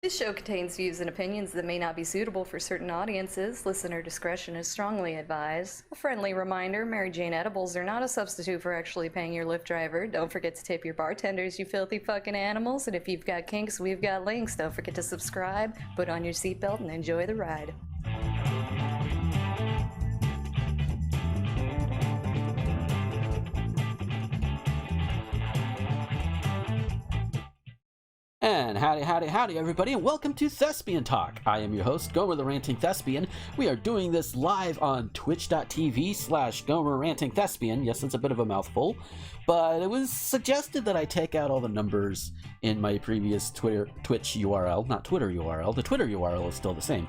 This show contains views and opinions that may not be suitable for certain audiences. Listener discretion is strongly advised. A friendly reminder, Mary Jane edibles are not a substitute for actually paying your Lyft driver. Don't forget to tip your bartenders, you filthy fucking animals. And if you've got kinks, we've got links. Don't forget to subscribe, put on your seatbelt, and enjoy the ride. And howdy, everybody, and welcome to Thespian Talk. I am your host, Gomer the Ranting Thespian. We are doing this live on twitch.tv/Gomer Ranting Thespian. Yes, it's a bit of a mouthful, but it was suggested that I take out all the numbers in my previous Twitch URL, not Twitter URL. The Twitter URL is still the same,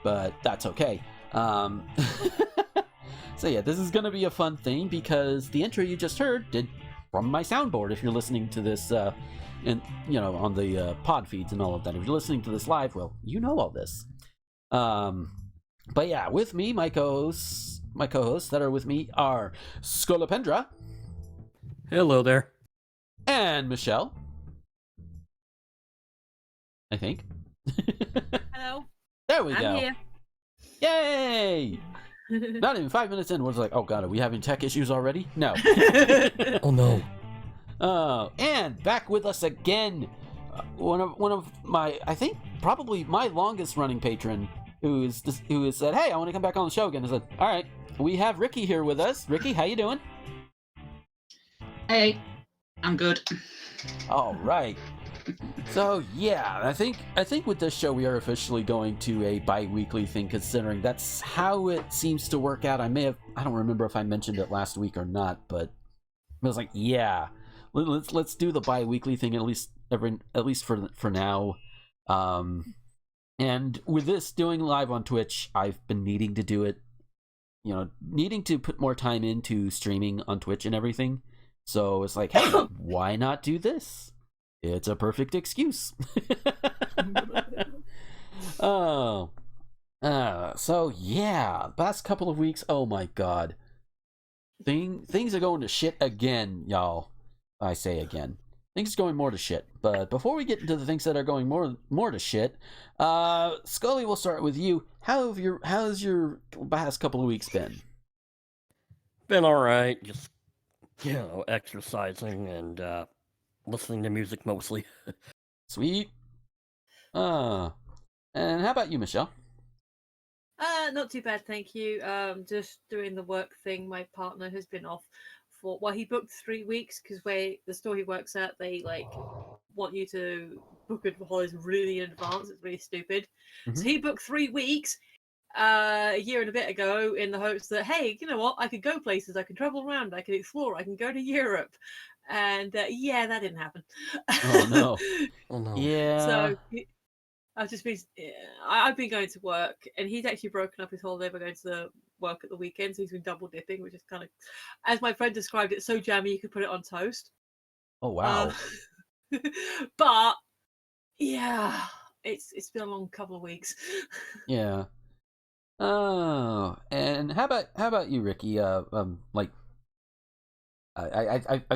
but that's okay. So yeah, this is going to be a fun thing because the intro you just heard did from my soundboard. If you're listening to this and on the pod feeds and all of that, if you're listening to this live, well, you know all this. But yeah, with me, my co-hosts that are with me are Scolipendra. Hello there. And Michelle, I think. Hello. There we I'm go. here. Yay! Not even 5 minutes in, we're like, oh god, are we having tech issues already? No. Oh no. Oh, and back with us again, one of my, I think probably my longest running patron, who has said, hey, I want to come back on the show again. I said, all right, we have Ricky here with us. Ricky, how you doing? Hey, I'm good. All right. So yeah, I think with this show we are officially going to a bi-weekly thing, considering that's how it seems to work out. I don't remember if I mentioned it last week or not, but I was like, yeah. Let's do the bi-weekly thing at least for now. And with this doing live on Twitch, I've been needing to do it, needing to put more time into streaming on Twitch and everything. So it's like, hey, why not do this? It's a perfect excuse. So yeah, past couple of weeks, oh my god. Things are going to shit again, y'all. I say again. Things are going more to shit. But before we get into the things that are going more to shit, Scully, we'll start with you. How's your past couple of weeks been? Been alright, just, exercising and, listening to music mostly. Sweet. And how about you, Michelle? Not too bad, thank you. Just doing the work thing. My partner has been off he booked 3 weeks because the store he works at, they want you to book it for holidays really in advance. It's really stupid. Mm-hmm. So he booked 3 weeks a year and a bit ago in the hopes that, hey, you know what, I could go places, I can travel around, I can explore, I can go to Europe. And yeah, that didn't happen. Oh no. Oh no. Yeah. So I've been going to work, and he's actually broken up his holiday by going to work at the weekend, so he's been double dipping, which is kind of, as my friend described it, so jammy you could put it on toast. Oh wow. But yeah, it's been a long couple of weeks. Yeah. Oh, and how about you, Ricky? I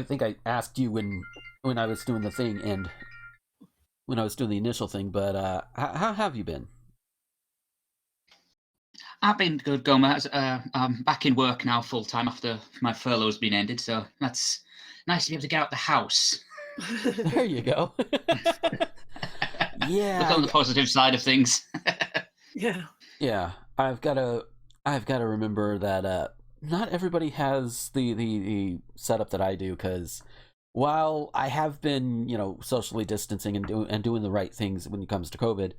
think I asked you when I was doing the thing and when I was doing the initial thing, but how have you been? I've been good, Gomer. I'm back in work now full time after my furlough's been ended, so that's nice to be able to get out the house. There you go. Yeah. Look on the positive side of things. Yeah. I've got to remember that not everybody has the setup that I do, because while I have been, socially distancing and doing the right things when it comes to COVID,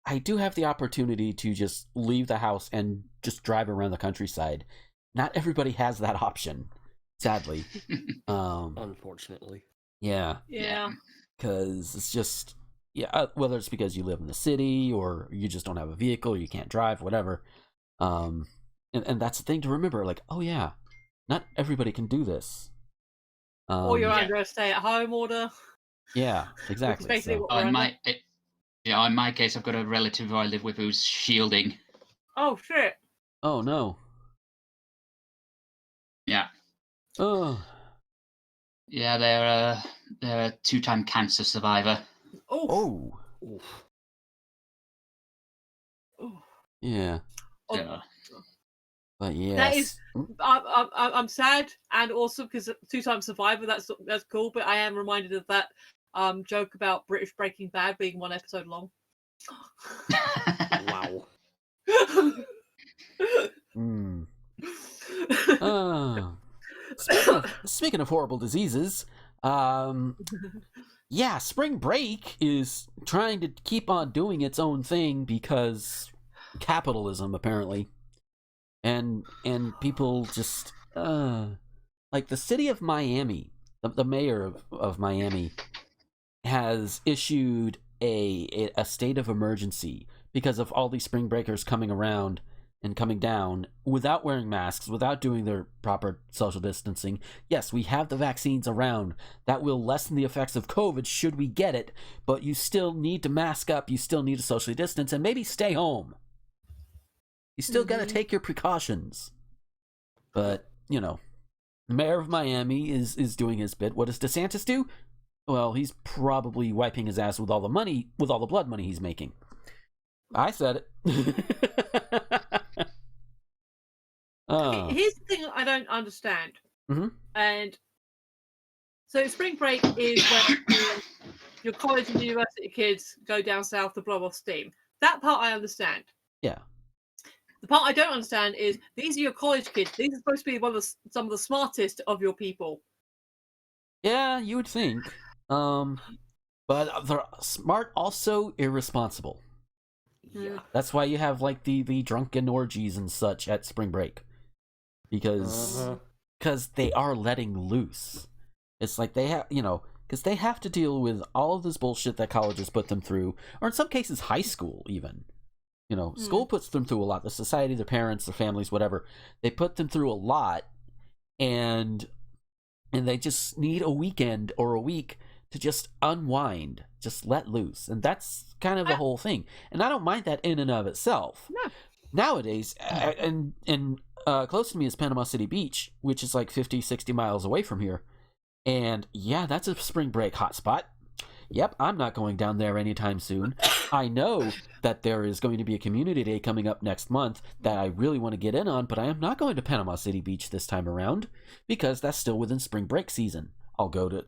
I do have the opportunity to just leave the house and just drive around the countryside. Not everybody has that option, sadly. Unfortunately. Yeah. Yeah. Because it's just, whether it's because you live in the city or you just don't have a vehicle, or you can't drive, whatever. And that's the thing to remember, like, oh yeah, not everybody can do this. Or you're under a stay-at-home order. Yeah, exactly. Basically So. what in my case, I've got a relative who I live with who's shielding. Oh shit. Oh no. Yeah. Oh. Yeah, they're a two-time cancer survivor. Oh. Oh. Yeah. So, But yes. That is, I'm sad, and also because 2-time survivor, that's cool. But I am reminded of that joke about British Breaking Bad being 1 episode long. Wow. Speaking of horrible diseases, yeah, spring break is trying to keep on doing its own thing because capitalism, apparently. And people just like the city of Miami, the mayor of Miami has issued a state of emergency because of all these spring breakers coming around and coming down without wearing masks, without doing their proper social distancing. Yes, we have the vaccines around that will lessen the effects of COVID should we get it, but you still need to mask up, you still need to socially distance, and maybe stay home. You still gotta take your precautions. But, you know, the mayor of Miami is doing his bit. What does DeSantis do? Well, he's probably wiping his ass with all the money, with all the blood money he's making. I said it. Here's the thing I don't understand. Mm-hmm. And so spring break is when your college and university kids go down south to blow off steam. That part I understand. Yeah. The part I don't understand is these are your college kids. These are supposed to be some of the smartest of your people. Yeah, you would think. But they're smart, also irresponsible. Yeah. That's why you have like the drunken orgies and such at spring break, because they are letting loose. It's like they have, because they have to deal with all of this bullshit that colleges put them through, or in some cases high school even. School puts them through a lot. The society, their parents, their families, whatever, they put them through a lot, and they just need a weekend or a week to just unwind, just let loose. And that's kind of the whole thing. And I don't mind that in and of itself. No. Nowadays, and close to me is Panama City Beach, which is like 50, 60 miles away from here. And yeah, that's a spring break hotspot. Yep, I'm not going down there anytime soon. I know that there is going to be a community day coming up next month that I really want to get in on, but I am not going to Panama City Beach this time around because that's still within spring break season. I'll go to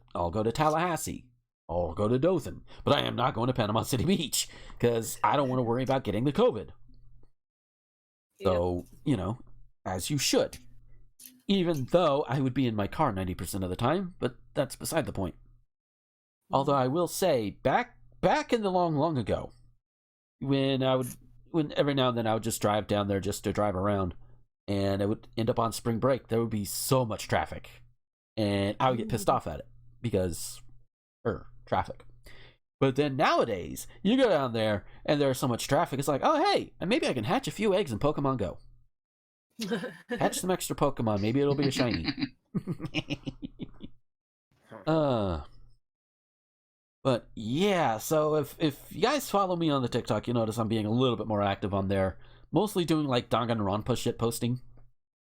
Tallahassee. I'll go to Dothan, but I am not going to Panama City Beach because I don't want to worry about getting the COVID. So, as you should. Even though I would be in my car 90% of the time, but that's beside the point. Although I will say, back in the long ago, when every now and then I would just drive down there just to drive around, and it would end up on spring break, there would be so much traffic, and I would get pissed off at it because, traffic. But then nowadays, you go down there and there's so much traffic, it's like, oh hey, and maybe I can hatch a few eggs in Pokemon Go. Hatch some extra Pokemon, maybe it'll be a shiny. But yeah, so if you guys follow me on the TikTok, you notice I'm being a little bit more active on there. Mostly doing like Danganronpa shit posting,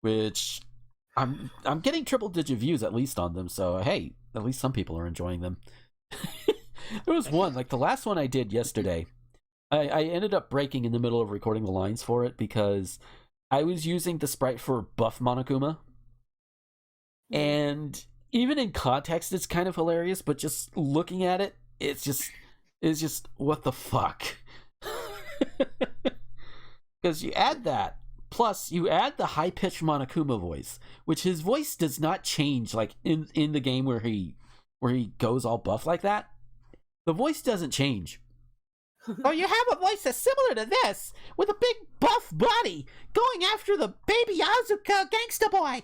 which I'm getting triple-digit views at least on them. So hey, at least some people are enjoying them. There was one, like the last one I did yesterday. I ended up breaking in the middle of recording the lines for it because I was using the sprite for Buff Monokuma, and even in context, it's kind of hilarious. But just looking at it, it's just what the fuck. Because you add that, plus you add the high-pitched Monokuma voice, which his voice does not change like in the game where he goes all buff like that. The voice doesn't change. Oh, you have a voice that's similar to this, with a big buff body, going after the baby Azuka gangsta boy.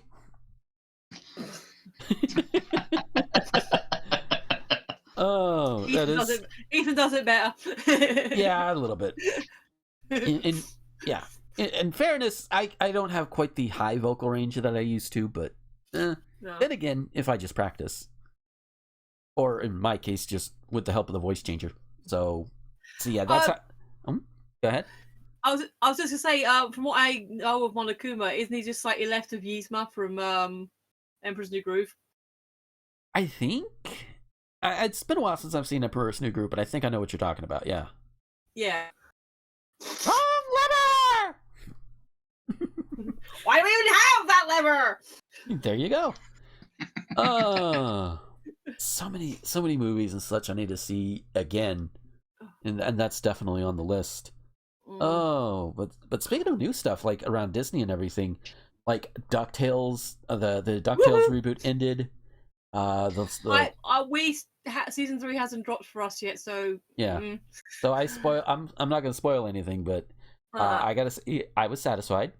Oh, Ethan does it better. Yeah, a little bit. In fairness, I don't have quite the high vocal range that I used to, but No. then again, if I just practice, or in my case, just with the help of the voice changer. So yeah, that's how. Go ahead. I was just gonna say, from what I know of Monokuma, isn't he just slightly left of Yzma from Emperor's New Groove? I think it's been a while since I've seen Emperor's New Groove, but I think I know what you're talking about. Yeah. Yeah. Wrong lever! Why do we even have that lever? There you go. So many movies and such I need to see again, and that's definitely on the list. Oh, but speaking of new stuff like around Disney and everything, like DuckTales, the DuckTales reboot ended. Season 3 hasn't dropped for us yet, so yeah. So I'm not gonna spoil anything, but I gotta say I was satisfied.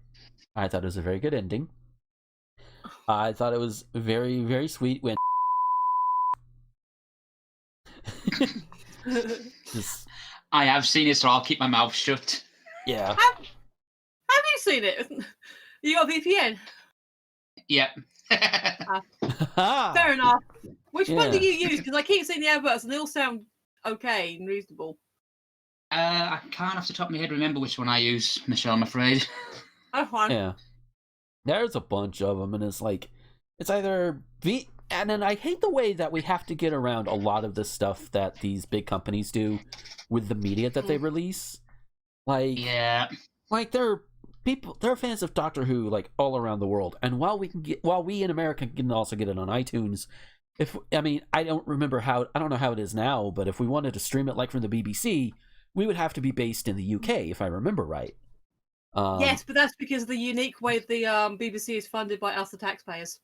I thought it was a very good ending. I thought it was very, very sweet when I have seen it, so I'll keep my mouth shut. Yeah. Have you seen it? You got a VPN? Yep. Fair enough. Which one do Yeah. you use? Because I keep seeing the adverts and they all sound okay and reasonable. I can't off the top of my head remember which one I use, Michelle, I'm afraid. Oh, fine. Yeah. There's a bunch of them, and it's either and then I hate the way that we have to get around a lot of the stuff that these big companies do with the media that they release. Yeah. Like there are fans of Doctor Who like all around the world, and while we in America can also get it on iTunes, I don't know how it is now, but if we wanted to stream it like from the BBC, we would have to be based in the UK, if I remember right. Yes, but that's because of the unique way the BBC is funded by us, the taxpayers.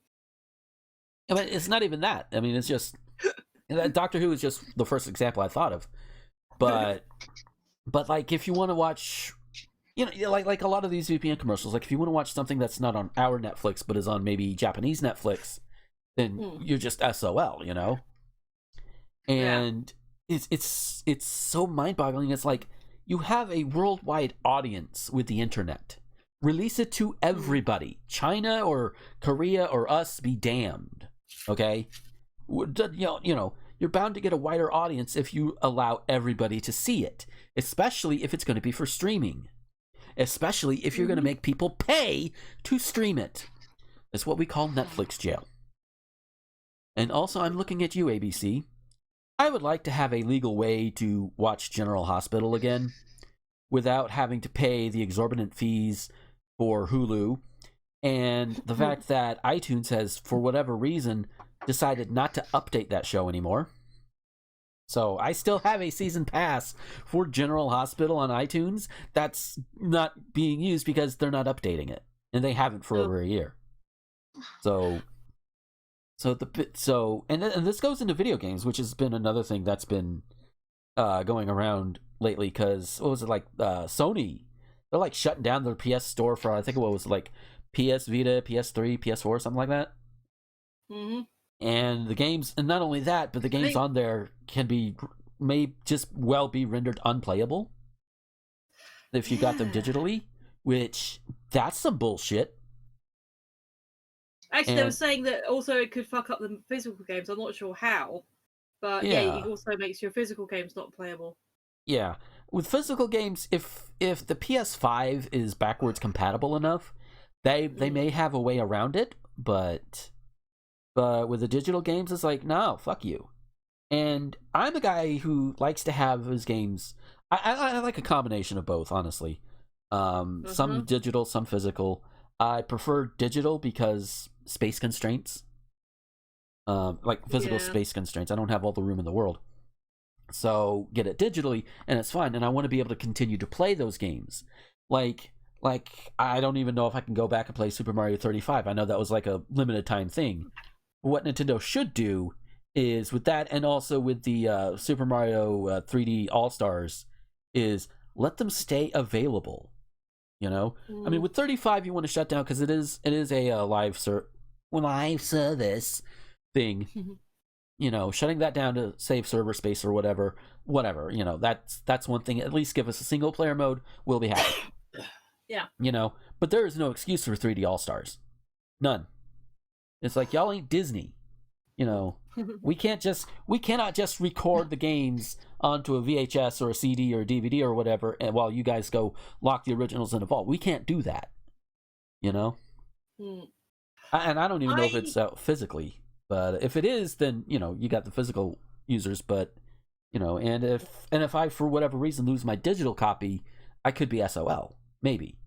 I mean, it's not even that. I mean, it's just Doctor Who is just the first example I thought of. But like if you want to watch, like a lot of these VPN commercials, like if you want to watch something that's not on our Netflix but is on maybe Japanese Netflix, then you're just SOL, And it's so mind-boggling. It's like you have a worldwide audience with the internet. Release it to everybody. China or Korea or us be damned. Okay? You're bound to get a wider audience if you allow everybody to see it, especially if it's going to be for streaming. Especially if you're going to make people pay to stream it. It's what we call Netflix jail. And also, I'm looking at you, ABC. I would like to have a legal way to watch General Hospital again without having to pay the exorbitant fees for Hulu, and the fact that iTunes has, for whatever reason, decided not to update that show anymore. So I still have a season pass for General Hospital on iTunes that's not being used because they're not updating it, and they haven't for over a year. And this goes into video games, which has been another thing that's been going around lately. Because what was it like? Sony, they're like shutting down their PS store for, I think what was it, like PS Vita, PS3, PS4, something like that. And the games, and not only that, but the games on there may just well be rendered unplayable if you got them digitally, which that's some bullshit. Actually, they were saying that also it could fuck up the physical games. I'm not sure how, but yeah, it also makes your physical games not playable. Yeah, with physical games, if the PS5 is backwards compatible enough, they may have a way around it, but with the digital games, it's like, no, fuck you. And I'm a guy who likes to have his games. I like a combination of both, honestly. Some digital, some physical. I prefer digital because space constraints. Like physical space constraints. I don't have all the room in the world. So get it digitally and it's fine. And I want to be able to continue to play those games. Like I don't even know if I can go back and play Super Mario 35. I know that was like a limited time thing. But what Nintendo should do is with that, and also with the Super Mario 3D All-Stars, is let them stay available. I mean, with 35, you want to shut down because it is a live service thing. Shutting that down to save server space or whatever. That's one thing. At least give us a single player mode. We'll be happy. Yeah. But there is no excuse for 3D All-Stars. None. It's like, y'all ain't Disney. We cannot just record the games onto a VHS or a CD or a DVD or whatever, and while you guys go lock the originals in a vault. We can't do that. And I don't even know if it's out physically, but if it is, then you got the physical users. But and if I for whatever reason lose my digital copy, I could be SOL, maybe.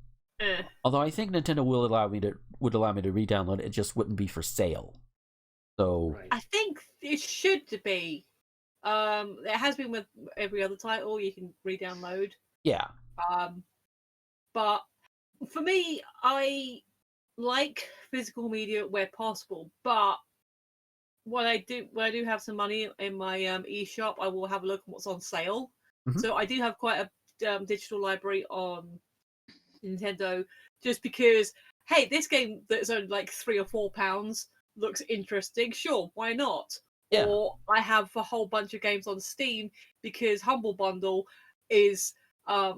Although I think Nintendo would allow me to re-download it. It just wouldn't be for sale. So Right. I think it should be. It has been with every other title. You can re-download. yeah, But for me, I like physical media where possible. But when I do have some money in my eShop, I will have a look at what's on sale. Mhm. So I do have quite a digital library on Nintendo, just because. Hey, this game that's only like £3 or £4 looks interesting. Sure, why not? Yeah. Or I have a whole bunch of games on Steam because Humble Bundle is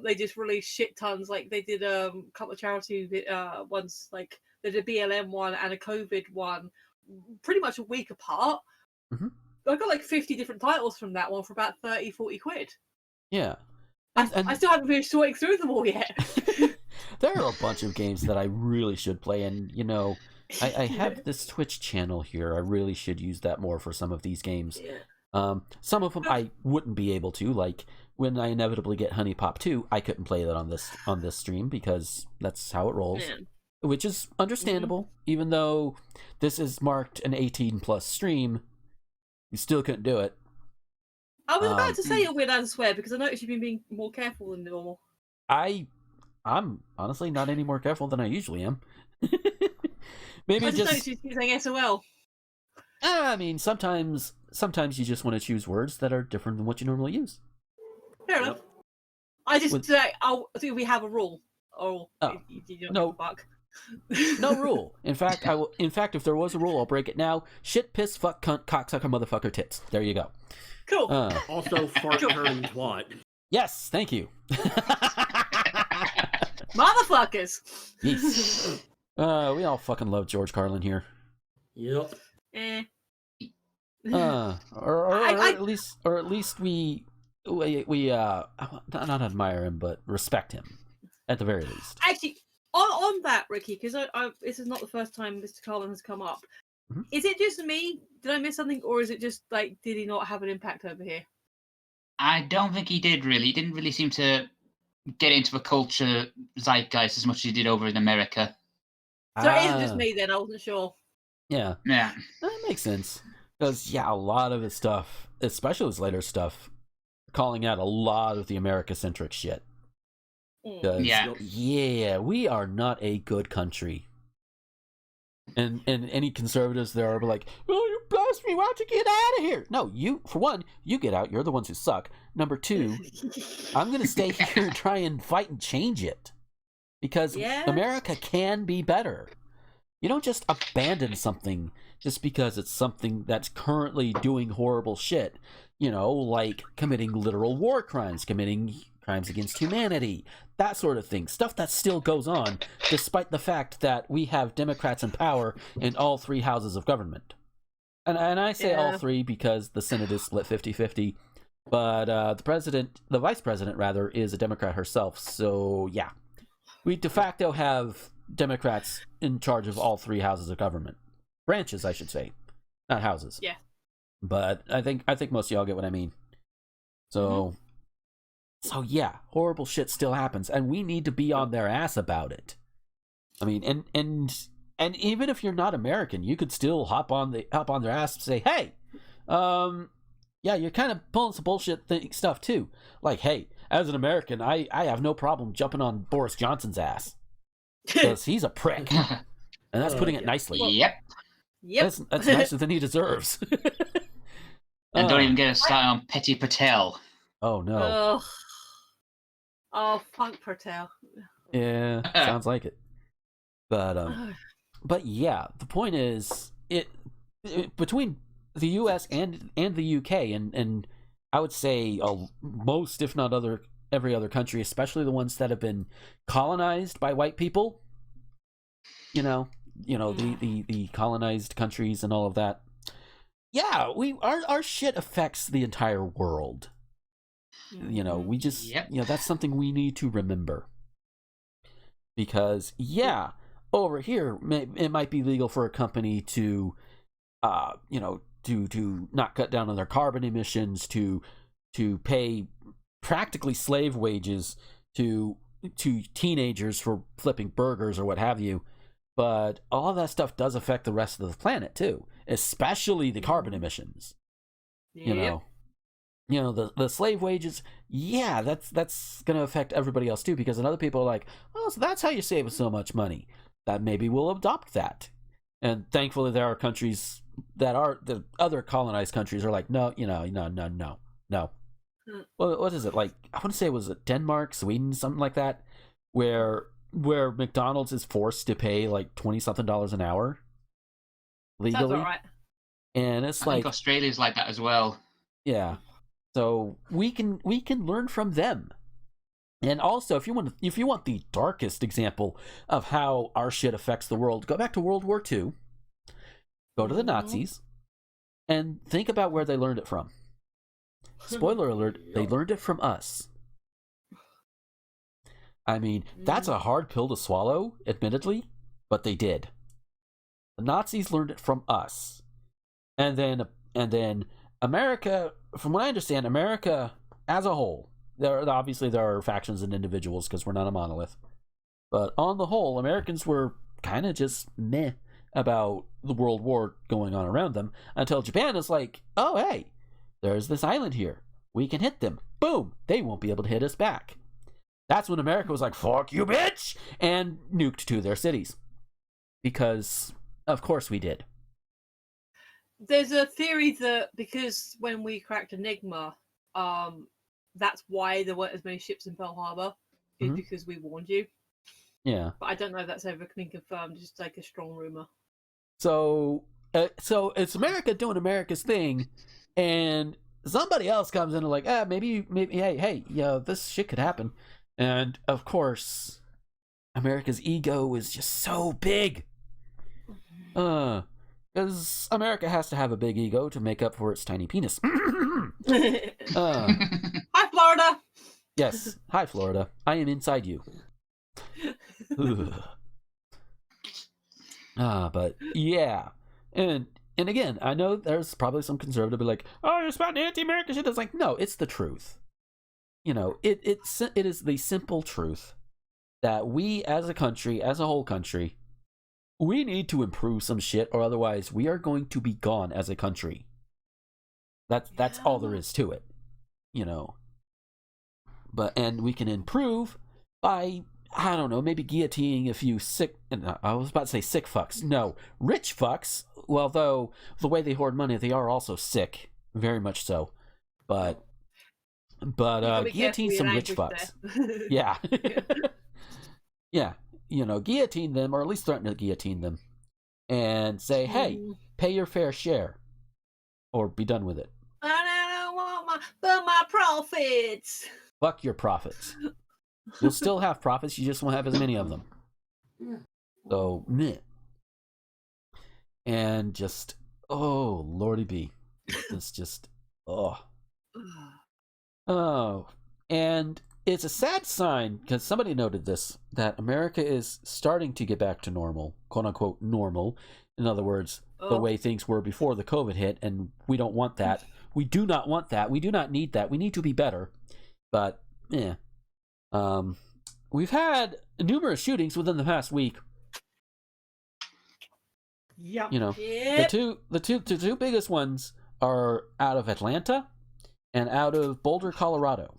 they just released shit tons. Like they did a couple of charity ones, like they did a BLM one and a COVID one, pretty much a week apart. Mhm. I got like 50 different titles from that one for about 30-40 quid. yeah. I still haven't finished sorting through them all yet. There are a bunch of games that I really should play, and I have this Twitch channel here. I really should use that more for some of these games. Yeah. Some of them I wouldn't be able to, like when I inevitably get Honey Pop 2, I couldn't play that on this stream because that's how it rolls, Man. which is understandable. Even though this is marked an 18+ stream, you still couldn't do it. I was about to say you're weird and swear because I noticed you've been being more careful than normal. I'm honestly not any more careful than I usually am. Maybe I just noticed you saying SOL. I mean, sometimes you just want to choose words that are different than what you normally use. Fair enough. I just I think we have a rule. Or you don't no. give a fuck. No rule. In fact, if there was a rule, I'll break it now. Shit, piss, fuck, cunt, cocksucker, motherfucker, tits. There you go. Cool. Also, fart, turn, twat. Yes, thank you. Motherfuckers. Yes. We all fucking love George Carlin here. Yep. Or at least we not admire him, but respect him at the very least. Actually, on that, Ricky, because this is not the first time Mr. Carlin has come up. Mm-hmm. Is it just me? Did I miss something, or is it just like did he not have an impact over here? I don't think he did really. He didn't really seem to get into the culture zeitgeist as much as he did over in America. So it isn't just me then. I wasn't sure. Yeah. Yeah. That makes sense. Because, a lot of his stuff, especially his later stuff, calling out a lot of the America-centric shit. Yeah, we are not a good country. And any conservatives there are like, oh, you blast me, why don't you get out of here? No, for one, you get out, you're the ones who suck. Number two, I'm going to stay here and try and fight and change it. Because America can be better. You don't just abandon something just because it's something that's currently doing horrible shit. Like committing literal war crimes, committing crimes against humanity, that sort of thing. Stuff that still goes on, despite the fact that we have Democrats in power in all three houses of government. And I say all three because the Senate is split 50-50, but the vice president, rather, is a Democrat herself. So, yeah. We de facto have Democrats in charge of all three houses of government. Branches, I should say. Not houses. Yeah. But I think most of y'all get what I mean. So, So yeah, horrible shit still happens, and we need to be on their ass about it. I mean, and even if you're not American, you could still hop on their ass and say, hey, yeah, you're kind of pulling some bullshit stuff too. Like, hey, as an American, I have no problem jumping on Boris Johnson's ass because he's a prick, and that's putting it nicely. Yep. That's nicer than he deserves. And don't even get us started on Petty Patel. Oh no. Oh, fuck Patel. Yeah, sounds like it. But yeah, the point is, it between the U.S. and the U.K. and I would say most, if not every other country, especially the ones that have been colonized by white people. The colonized countries and all of that. Yeah, our shit affects the entire world. We just that's something we need to remember. Because over here it might be legal for a company to to not cut down on their carbon emissions, to pay practically slave wages to to teenagers for flipping burgers or what have you, but all of that stuff does affect the rest of the planet too, especially the carbon emissions. Yep. You know the slave wages. Yeah, that's going to affect everybody else too, because then other people are like, oh, so that's how you save so much money. That maybe we'll adopt that. And thankfully, there are countries that are the other colonized countries are like, no. Well, what is it like? I want to say, was it Denmark, Sweden, something like that, where McDonald's is forced to pay like $20-something an hour legally. Sounds all right. And it's I like think Australia's like that as well. Yeah. So we can learn from them. And also, if you want the darkest example of how our shit affects the world, go back to World War II. Go to the Nazis and think about where they learned it from. Spoiler alert, they learned it from us. I mean, that's a hard pill to swallow, admittedly, but they did. The Nazis learned it from us. And then America, from what I understand, America as a whole, there are factions and individuals because we're not a monolith. But on the whole, Americans were kind of just meh about the World War going on around them until Japan is like, oh, hey, there's this island here. We can hit them. Boom! They won't be able to hit us back. That's when America was like, fuck you, bitch! And nuked two of their cities. Because, of course we did. There's a theory that because when we cracked Enigma, that's why there weren't as many ships in Pearl Harbor, is because we warned you. Yeah. But I don't know if that's ever been confirmed. It's just like a strong rumor. So it's America doing America's thing, and somebody else comes in and like, maybe, hey, this shit could happen. And of course, America's ego is just so big. Because America has to have a big ego to make up for its tiny penis. Hi, Florida! Yes. Hi, Florida. I am inside you. But yeah. And again, I know there's probably some conservative be like, oh, you're spouting anti-American shit. It's like, no, it's the truth. You know, it is the simple truth that we as a country, as a whole country, we need to improve some shit, or otherwise we are going to be gone as a country. That's all there is to it, you know. And we can improve by, I don't know, maybe guillotining a few sick, I was about to say sick fucks. No, rich fucks. Well, though the way they hoard money, they are also sick, very much so. But guillotine some rich fucks. Yeah. Yeah. You know, guillotine them, or at least threaten to guillotine them, and say, hey, pay your fair share, or be done with it. I don't want my profits. Fuck your profits. You'll still have profits, you just won't have as many of them. So, meh. And just, oh, lordy be. It's just, oh. Oh. And it's a sad sign, because somebody noted this, that America is starting to get back to normal, quote-unquote normal. In other words, the way things were before the COVID hit, and we don't want that. We do not want that. We do not need that. We need to be better. But, we've had numerous shootings within the past week. Yeah. You know, the two biggest ones are out of Atlanta and out of Boulder, Colorado.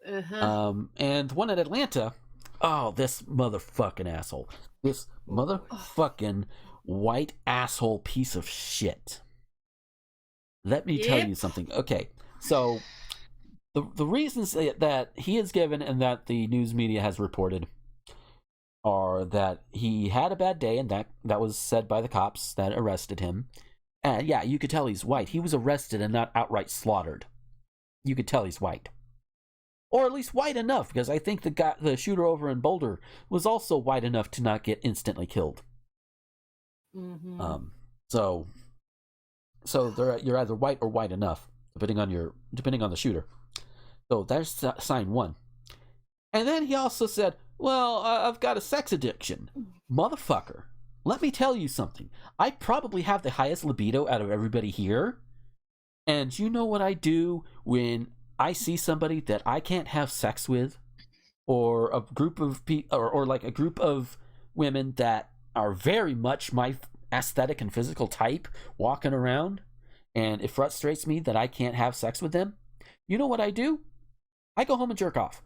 And the one at Atlanta, oh, this motherfucking asshole. This motherfucking white asshole piece of shit. Let me tell you something. Okay, so the reasons that he has given and that the news media has reported are that he had a bad day, and that was said by the cops that arrested him. And yeah, you could tell he's white. He was arrested and not outright slaughtered. You could tell he's white. Or at least white enough, because I think the shooter over in Boulder was also white enough to not get instantly killed. So you're either white or white enough, depending on the shooter. So there's sign one. And then he also said, well, I've got a sex addiction. Motherfucker, let me tell you something. I probably have the highest libido out of everybody here. And you know what I do when I see somebody that I can't have sex with, or a group of or like a group of women that are very much my aesthetic and physical type walking around, and it frustrates me that I can't have sex with them, you know what I do? I go home and jerk off.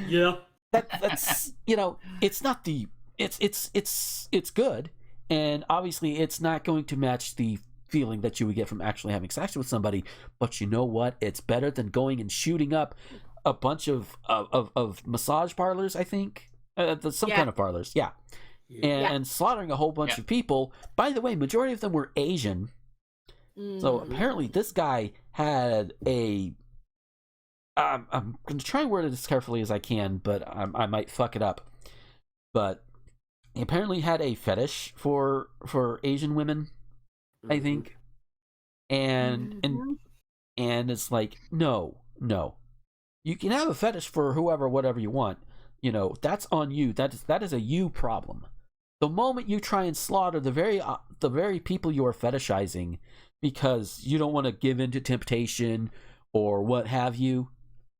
Yeah. That's it's not the it's good, and obviously it's not going to match the feeling that you would get from actually having sex with somebody, but you know what? It's better than going and shooting up a bunch of massage parlors, I think. Some kind of parlors, yeah. And slaughtering a whole bunch of people. By the way, majority of them were Asian. So apparently this guy had a... I'm going to try and word it as carefully as I can, but I might fuck it up. But he apparently had a fetish for Asian women, I think. And it's like, no. You can have a fetish for whatever you want. That's on you. That is a you problem. The moment you try and slaughter the very people you are fetishizing because you don't want to give in to temptation or what have you,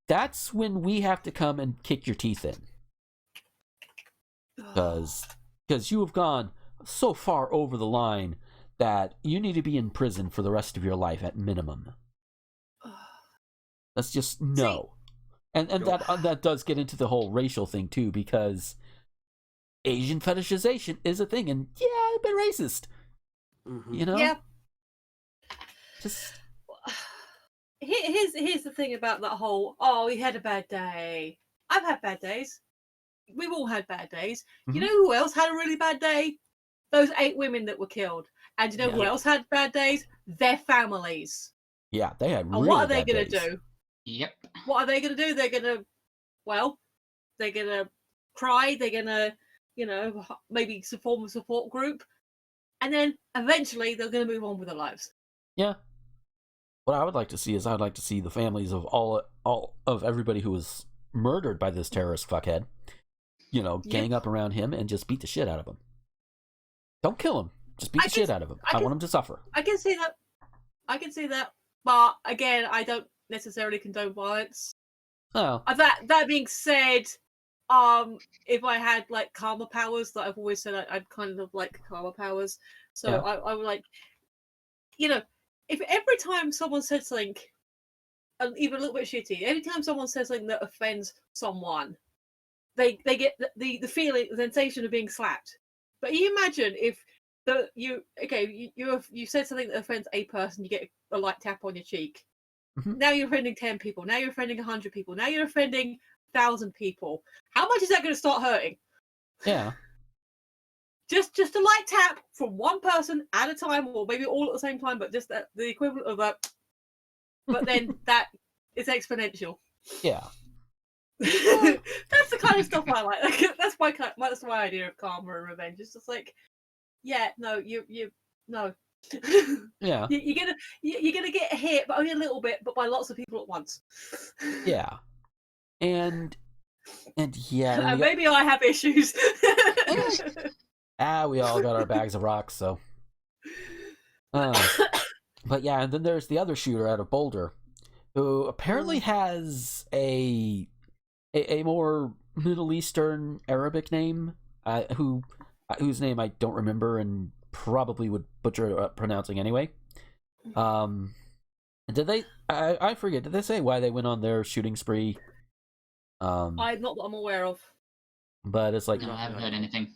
that's when we have to come and kick your teeth in. Because you have gone so far over the line that you need to be in prison for the rest of your life at minimum. That's just no. And that does get into the whole racial thing too, because Asian fetishization is a thing, and yeah, a bit racist. Yeah. Just here's the thing about that whole, he had a bad day. I've had bad days. We've all had bad days. You know who else had a really bad day? Those 8 women that were killed. And you know who else had bad days? Their families. Yeah, they had really and what are they going to do? Yep. What are they going to do? They're going to cry. They're going to, maybe form a support group. And then eventually they're going to move on with their lives. Yeah. What I would like to see is I'd like to see the families of all of everybody who was murdered by this terrorist fuckhead, gang up around him and just beat the shit out of him. Don't kill him. Just beat the shit out of him. I want him to suffer. I can see that. But again, I don't necessarily condone violence. Oh. That being said, if I had like karma powers, that I've always said I'd kind of like karma powers. So yeah. I would like, if every time someone said something, even a little bit shitty, every time someone says something that offends someone, they get the feeling, the sensation of being slapped. But you imagine if you said something that offends a person, you get a light tap on your cheek. Now you're offending 10 people. Now you're offending 100 people. Now you're offending 1,000 people. How much is that going to start hurting? Yeah. Just a light tap from one person at a time, or maybe all at the same time, but just the equivalent of that. But then that is exponential. Yeah. That's the kind of stuff I like. That's my idea of karma and revenge. It's just like, no. Yeah. You're gonna get hit, but only a little bit, but by lots of people at once. Yeah. And yeah. And maybe I have issues. We all got our bags of rocks, so. But yeah, and then there's the other shooter out of Boulder, who apparently has a more Middle Eastern Arabic name, whose name I don't remember and probably would butcher pronouncing anyway. Did they? I forget. Did they say why they went on their shooting spree? Not that I'm aware of. But it's like, no, I haven't heard anything.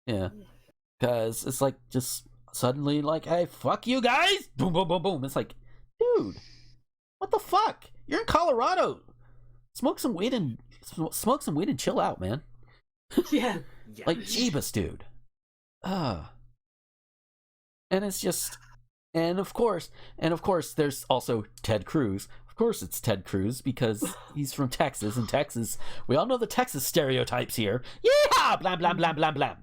Yeah, because it's like just suddenly like, hey, fuck you guys! Boom, boom, boom, boom. It's like, dude, what the fuck? You're in Colorado. Smoke some weed and chill out, man. Yeah. Like Jeebus, dude. And it's just, and of course, there's also Ted Cruz. Of course, it's Ted Cruz because he's from Texas, and Texas, we all know the Texas stereotypes here. Yeah, blam blam blam blam blam.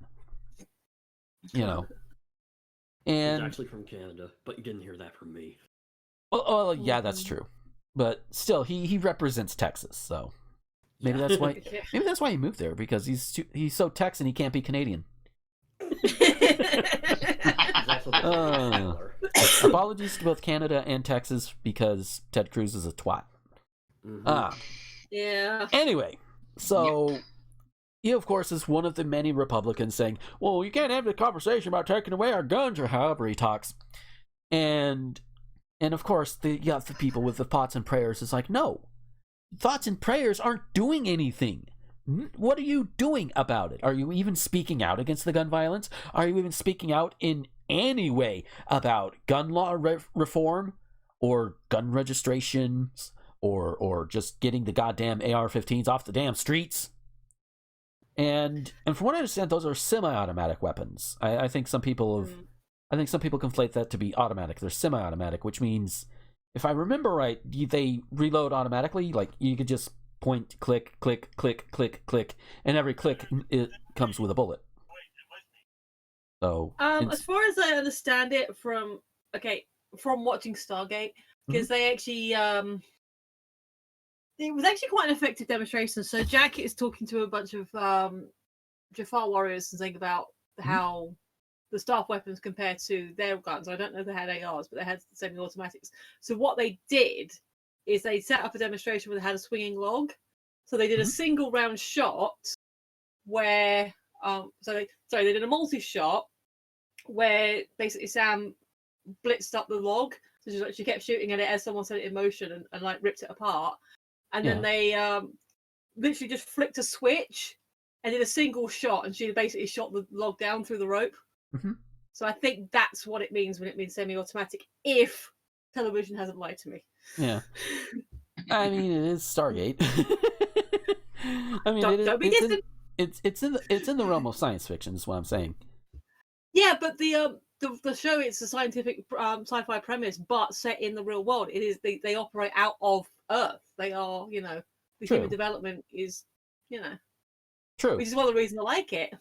And he's actually from Canada, but you didn't hear that from me. Well, yeah, that's true. But still, he represents Texas, so maybe that's why he moved there, because he's so Texan he can't be Canadian. Apologies to both Canada and Texas because Ted Cruz is a twat. Yeah. Anyway, So he, of course, is one of the many Republicans saying, well, you can't have the conversation about taking away our guns, or however he talks. And of course, the people with the thoughts and prayers is like, no, thoughts and prayers aren't doing anything. What are you doing about it? Are you even speaking out against the gun violence? Are you even speaking out in any way about gun law reform or gun registrations or just getting the goddamn AR-15s off the damn streets? And from what I understand, those are semi-automatic weapons. I think some people conflate that to be automatic. They're semi-automatic, which means, if I remember right, they reload automatically. Like, you could just point, click, click, click, click, click, and every click it comes with a bullet. So, as far as I understand it from watching Stargate, because they actually it was actually quite an effective demonstration. So Jack is talking to a bunch of Jafar warriors and saying about how the staff weapons compared to their guns. I don't know if they had ARs, but they had semi-automatics. So what they did is they set up a demonstration where they had a swinging log. So they did a single round shot where they did a multi-shot where basically Sam blitzed up the log. So she kept shooting at it as someone set it in motion and like ripped it apart. And then they literally just flicked a switch and did a single shot, and she basically shot the log down through the rope. So I think that's what it means when it means semi-automatic, if television hasn't lied to me. Yeah. I mean, it is Stargate. I mean, it's in the realm of science fiction, is what I'm saying. Yeah, but the show, it's a scientific sci-fi premise, but set in the real world. It is they operate out of Earth. They are, the human development is, true. Which is one of the reasons I like it.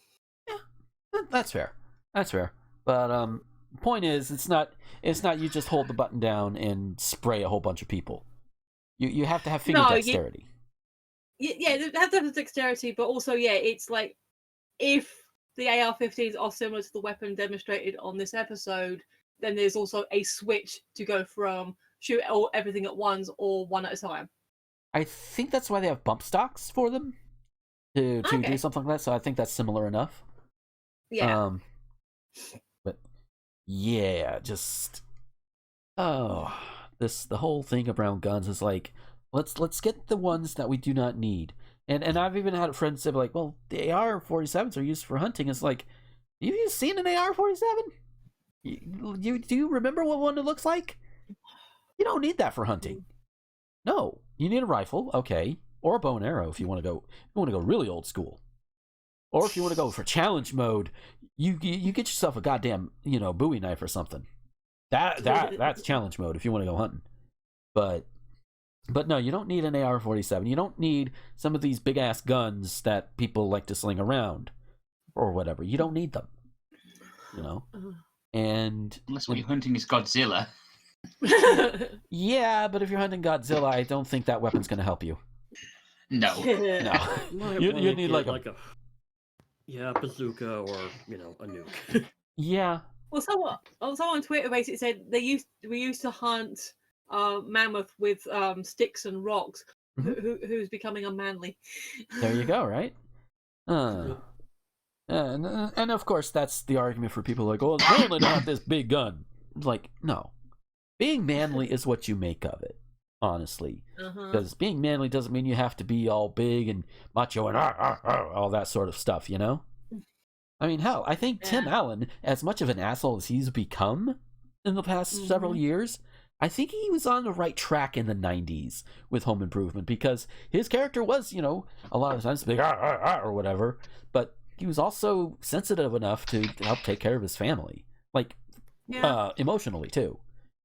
Yeah, that's fair. That's fair. But point is, it's not you just hold the button down and spray a whole bunch of people. You have to have finger dexterity. Yeah, they have to have dexterity, but also, it's like, if the AR-15s are similar to the weapon demonstrated on this episode, then there's also a switch to go from shoot everything at once or one at a time. I think that's why they have bump stocks for them to do something like that. So I think that's similar enough. Yeah. But yeah, just the whole thing around guns is like, let's get the ones that we do not need. And I've even had friends say, like, well, the AR-47s are used for hunting. It's like, have you seen an AR-47? Do you remember what one it looks like? You don't need that for hunting. No, you need a rifle, okay, or a bow and arrow if you want to go really old school. Or if you want to go for challenge mode, you get yourself a goddamn Bowie knife or something. That's challenge mode if you want to go hunting. But no, you don't need an AR-47. You don't need some of these big ass guns that people like to sling around or whatever. You don't need them. And unless what you're hunting is Godzilla. Yeah, but if you're hunting Godzilla, I don't think that weapon's going to help you. No. You need like a bazooka or a nuke. Yeah. Well, someone on Twitter basically said we used to hunt mammoth with sticks and rocks. Who's becoming unmanly? There you go, right? And of course, that's the argument for people like, oh, it's manly to have this big gun. It's like, no. Being manly is what you make of it, honestly. Because being manly doesn't mean you have to be all big and macho and all that sort of stuff, I mean, hell, I think Tim Allen, as much of an asshole as he's become in the past several years, I think he was on the right track in the 90s with Home Improvement, because his character was, a lot of times big or whatever, but he was also sensitive enough to help take care of his family, like emotionally too.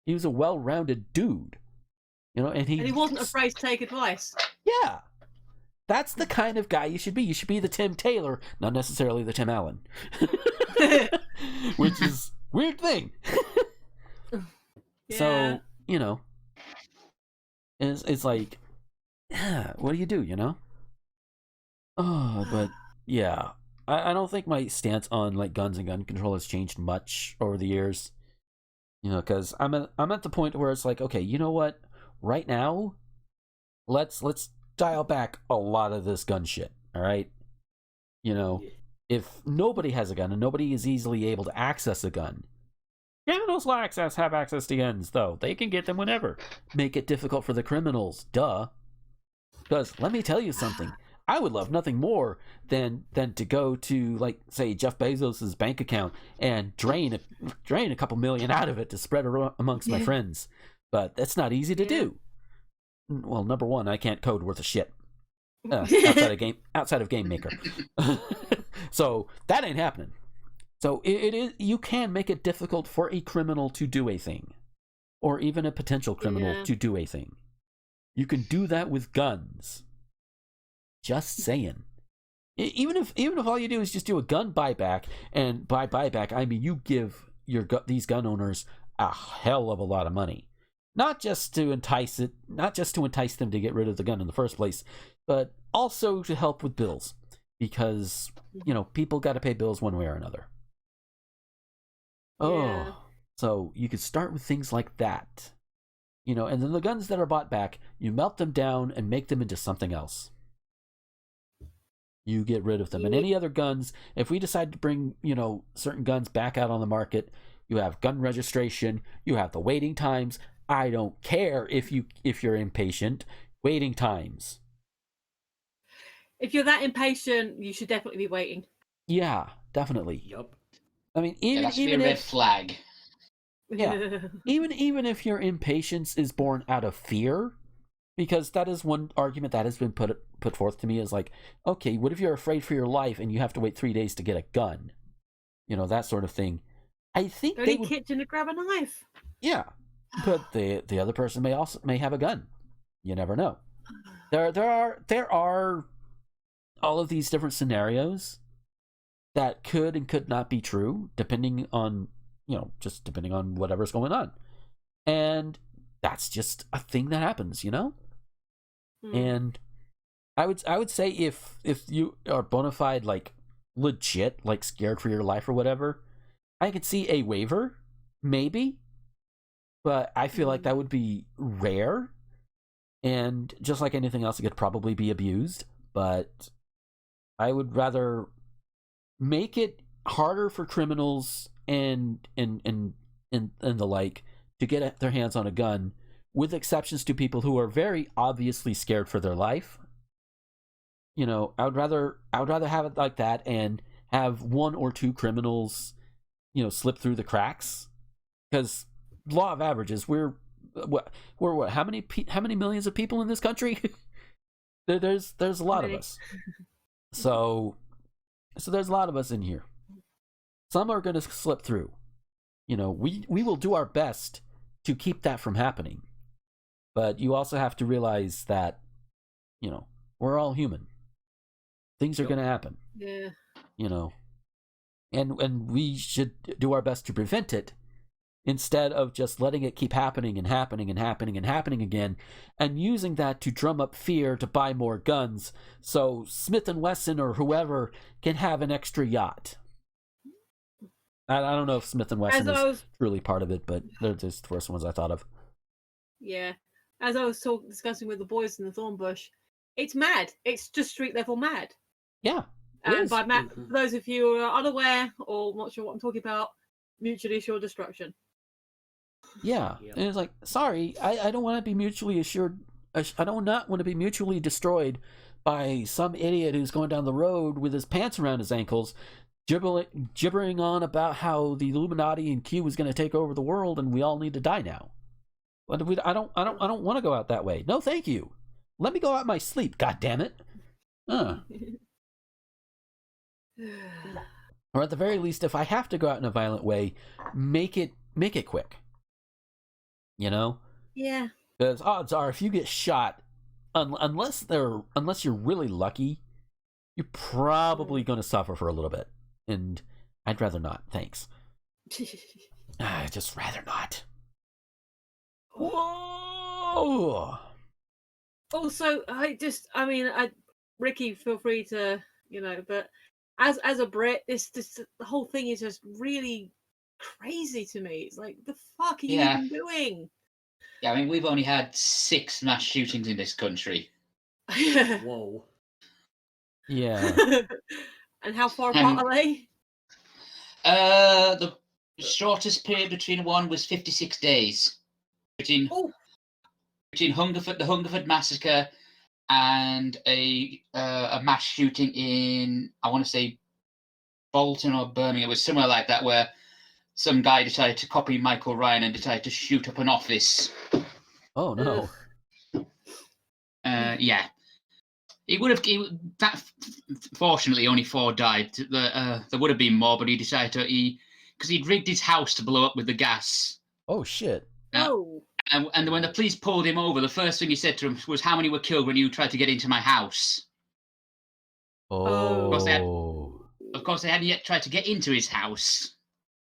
He was a well-rounded dude, and he wasn't afraid to take advice. Yeah, that's the kind of guy you should be. You should be the Tim Taylor, not necessarily the Tim Allen, which is a weird thing. So, it's like, what do you do, Oh, but yeah, I don't think my stance on like guns and gun control has changed much over the years, because I'm at the point where it's like, okay, you know what? Right now, let's dial back a lot of this gun shit, all right? You know, if nobody has a gun and nobody is easily able to access a gun, criminals will have access to guns, though. They can get them whenever. Make it difficult for the criminals, duh. Because let me tell you something. I would love nothing more than to go to, like, say, Jeff Bezos' bank account and drain a couple million out of it to spread amongst my friends. But that's not easy to do. Well, number one, I can't code worth a shit outside of Game Maker, so that ain't happening. So it is. You can make it difficult for a criminal to do a thing, or even a potential criminal to do a thing. You can do that with guns. Just saying. Even if all you do is just do a gun buyback, and by buyback I mean you give these gun owners a hell of a lot of money, not just to entice them to get rid of the gun in the first place, but also to help with bills, because people got to pay bills one way or another. So you could start with things like that, and then the guns that are bought back, you melt them down and make them into something else. You get rid of them. And any other guns, if we decide to bring, certain guns back out on the market, you have gun registration, you have the waiting times. I don't care if you're impatient. Waiting times. If you're that impatient, you should definitely be waiting. Yeah, definitely. Yup. I mean, that's even a red flag. Yeah. even if your impatience is born out of fear, because that is one argument that has been put forth to me, is like, okay, what if you're afraid for your life and you have to wait 3 days to get a gun? That sort of thing. I think go to the kitchen to grab a knife. Yeah, but the other person may have a gun. You never know. There are all of these different scenarios that could and could not be true, depending on depending on whatever's going on, and that's just a thing that happens, And I would say if you are bona fide, like legit, like scared for your life or whatever, I could see a waiver, maybe, but I feel like that would be rare, and just like anything else, it could probably be abused. But I would rather make it harder for criminals and the like to get their hands on a gun, with exceptions to people who are very obviously scared for their life. I would rather have it like that and have one or two criminals, slip through the cracks, because law of averages, we're what? How many millions of people in this country? There's a lot of us. So there's a lot of us in here. Some are going to slip through. We will do our best to keep that from happening. But you also have to realize that, we're all human. Things are going to happen. Yeah. And we should do our best to prevent it, instead of just letting it keep happening and happening and happening and happening again, and using that to drum up fear to buy more guns, so Smith & Wesson or whoever can have an extra yacht. I don't know if Smith & Wesson is truly part of it, but they're just the first ones I thought of. Yeah. As I was discussing with the boys in the thorn bush, it's mad. It's just street level mad. Yeah. And by mad, for those of you who are unaware or not sure what I'm talking about, mutually assured destruction. Yeah. Yep. And it's like, sorry, I don't want to be mutually assured. I not want to be mutually destroyed by some idiot who's going down the road with his pants around his ankles, gibbering on about how the Illuminati and Q is going to take over the world and we all need to die now. But I don't want to go out that way. No, thank you. Let me go out in my sleep. God damn it. Or at the very least, if I have to go out in a violent way, make it quick. Yeah. Because odds are, if you get shot, unless you're really lucky, you're probably going to suffer for a little bit. And I'd rather not. Thanks. I'd just rather not. Whoa. Also, Ricky, feel free to, but as a Brit, this the whole thing is just really crazy to me. It's like, the fuck are you even doing? Yeah, I mean, we've only had 6 mass shootings in this country. Whoa. Yeah. And how far apart are they? The shortest period between one was 56 days. Between Hungerford, the Hungerford massacre, and a mass shooting in, I want to say, Bolton or Birmingham. It was somewhere like that, where some guy decided to copy Michael Ryan and decided to shoot up an office. Oh no. Yeah. He would have. Fortunately, only 4 died. There would have been more, but he decided to. Because he'd rigged his house to blow up with the gas. Oh shit. And when the police pulled him over, the first thing he said to him was, "How many were killed when you tried to get into my house?" Oh. Of course, they hadn't yet tried to get into his house.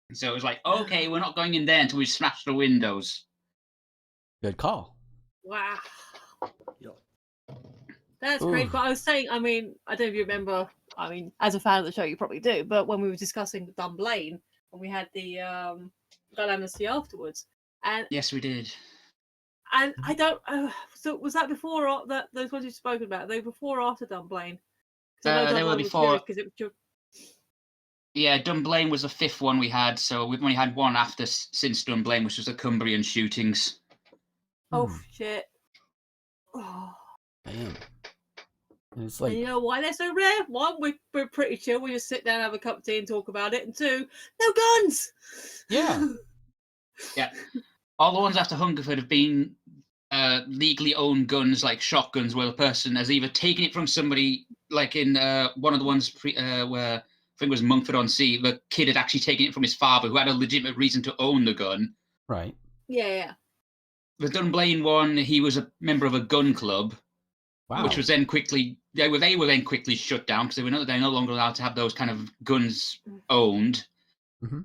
And so it was like, okay, we're not going in there until we smash the windows. Good call. Wow. Yep. That's great. But I was saying, I mean, I don't know if you remember, I mean, as a fan of the show, you probably do, but when we were discussing Dunblane, and we had the amnesty afterwards. And yes, we did. And I don't, so was that before or that those ones you've spoken about? Are they before or after Dunblane? They were before. Yeah, Dunblane was the 5th one we had, so we've only had one after since Dunblane, which was the Cumbrian shootings. Oh, shit. Oh. Damn. It's like, and you know why they're so rare? 1, we're pretty chill. We just sit down, have a cup of tea, and talk about it. And 2, no guns. Yeah. Yeah. All the ones after Hungerford have been legally owned guns, like shotguns, where the person has either taken it from somebody, like in one of the ones where I think it was Monkford-on-Sea, the kid had actually taken it from his father, who had a legitimate reason to own the gun. Right. Yeah. The Dunblane one, he was a member of a gun club. Wow. Which was then quickly, they were then quickly shut down because they're no longer allowed to have those kind of guns owned. Mm-hmm.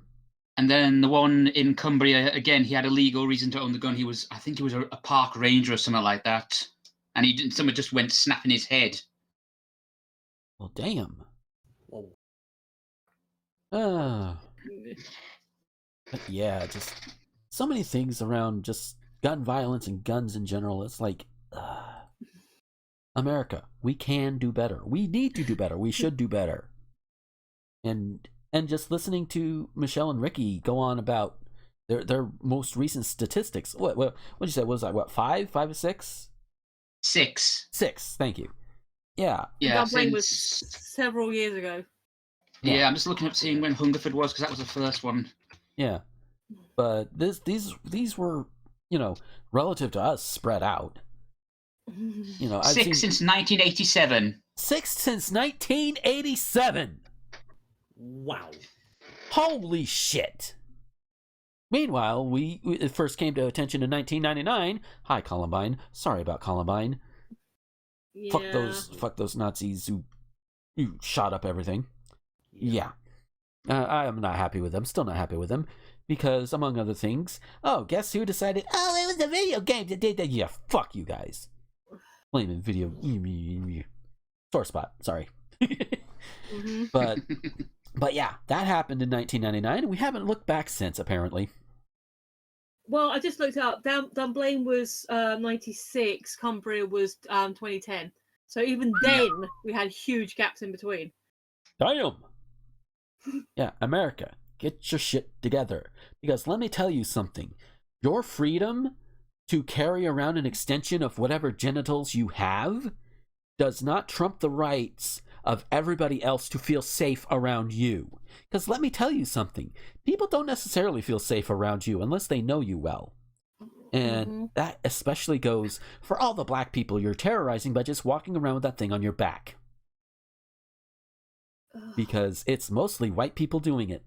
And then the one in Cumbria, again, he had a legal reason to own the gun. I think he was a park ranger or something like that. And someone just went snapping his head. Well, damn. Whoa. But yeah, just so many things around just gun violence and guns in general. It's like, America, we can do better. We need to do better. We should do better. And just listening to Michelle and Ricky go on about their most recent statistics. What did you say? What was that? What, 5 or 6? 6. 6. Thank you. Yeah. That was several years ago. Yeah, I'm just looking up seeing when Hungerford was, because that was the first one. Yeah, but these were, relative to us, spread out. 6 since 1987. 6 since 1987. Wow. Holy shit. Meanwhile, it first came to attention in 1999. Hi, Columbine. Sorry about Columbine. Yeah. Fuck those Nazis who shot up everything. Yeah. I am not happy with them. Still not happy with them. Because, among other things, guess who decided, it was a video game that did that? Yeah, fuck you guys. Blaming video. Sore spot. Sorry. Mm-hmm. But yeah, that happened in 1999, and we haven't looked back since, apparently. Well, I just looked up. Dunblane was 96. Cumbria was 2010. So even then, we had huge gaps in between. Damn! Yeah, America, get your shit together. Because let me tell you something. Your freedom to carry around an extension of whatever genitals you have does not trump the rights of everybody else to feel safe around you. Because let me tell you something. People don't necessarily feel safe around you unless they know you well. And that especially goes for all the black people you're terrorizing by just walking around with that thing on your back. Because it's mostly white people doing it.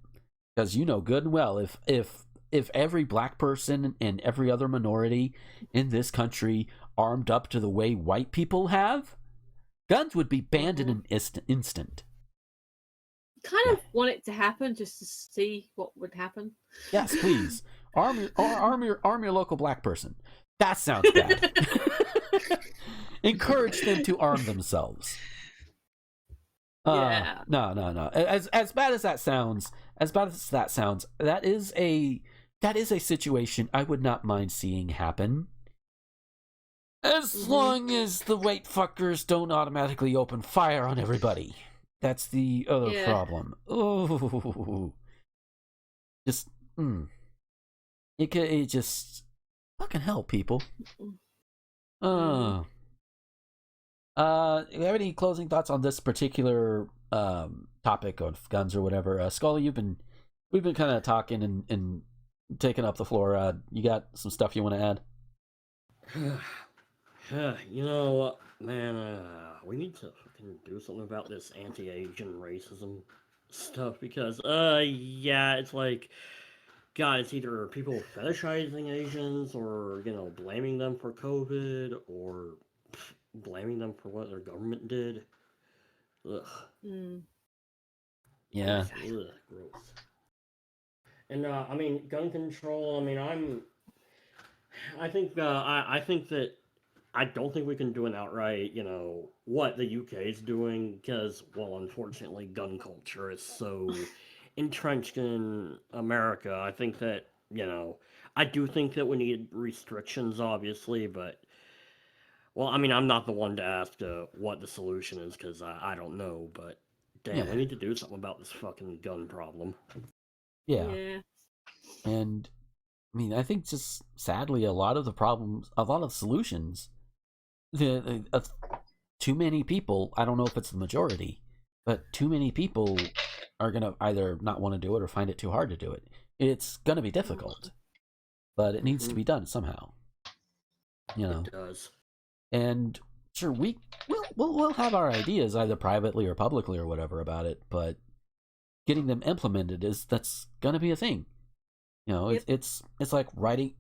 Because you know good and well, if every black person and every other minority in this country armed up to the way white people have, guns would be banned in an instant. Kind of want it to happen just to see what would happen. Yes, please. Arm your local black person. That sounds bad. Encourage them to arm themselves. Yeah. No. As bad as that sounds, that is a situation I would not mind seeing happen. As long as the white fuckers don't automatically open fire on everybody. That's the other problem. Oh, it just fucking help people. You have any closing thoughts on this particular topic of guns or whatever? Scully, we've been kind of talking and taking up the floor. You got some stuff you want to add? You know, man, we need to fucking do something about this anti-Asian racism stuff because, yeah, it's like, God, it's either people fetishizing Asians or, blaming them for COVID or blaming them for what their government did. Ugh. Yeah. Ugh, gross. And, gun control, I think that I don't think we can do an outright, what the UK is doing, because, well, unfortunately, gun culture is so entrenched in America. I think that, I do think that we need restrictions, obviously, but, well, I'm not the one to ask what the solution is, because I don't know, but, damn, we need to do something about this fucking gun problem. Yeah. And, I think just, sadly, a lot of the solutions, too many people, I don't know if it's the majority, but too many people are going to either not want to do it or find it too hard to do it. It's going to be difficult, but it needs to be done somehow. It does. And sure, we'll have our ideas either privately or publicly or whatever about it, but getting them implemented that's going to be a thing. It's like writing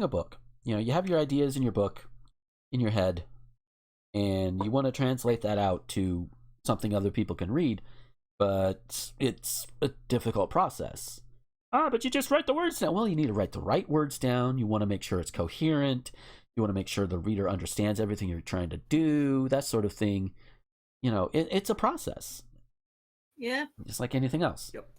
a book. You have your ideas in your book, in your head, and you want to translate that out to something other people can read, but it's a difficult process. But you just write the words down. Well, you need to write the right words down. You want to make sure it's coherent. You want to make sure the reader understands everything you're trying to do, that sort of thing. It's a process. Yeah. Just like anything else. Yep.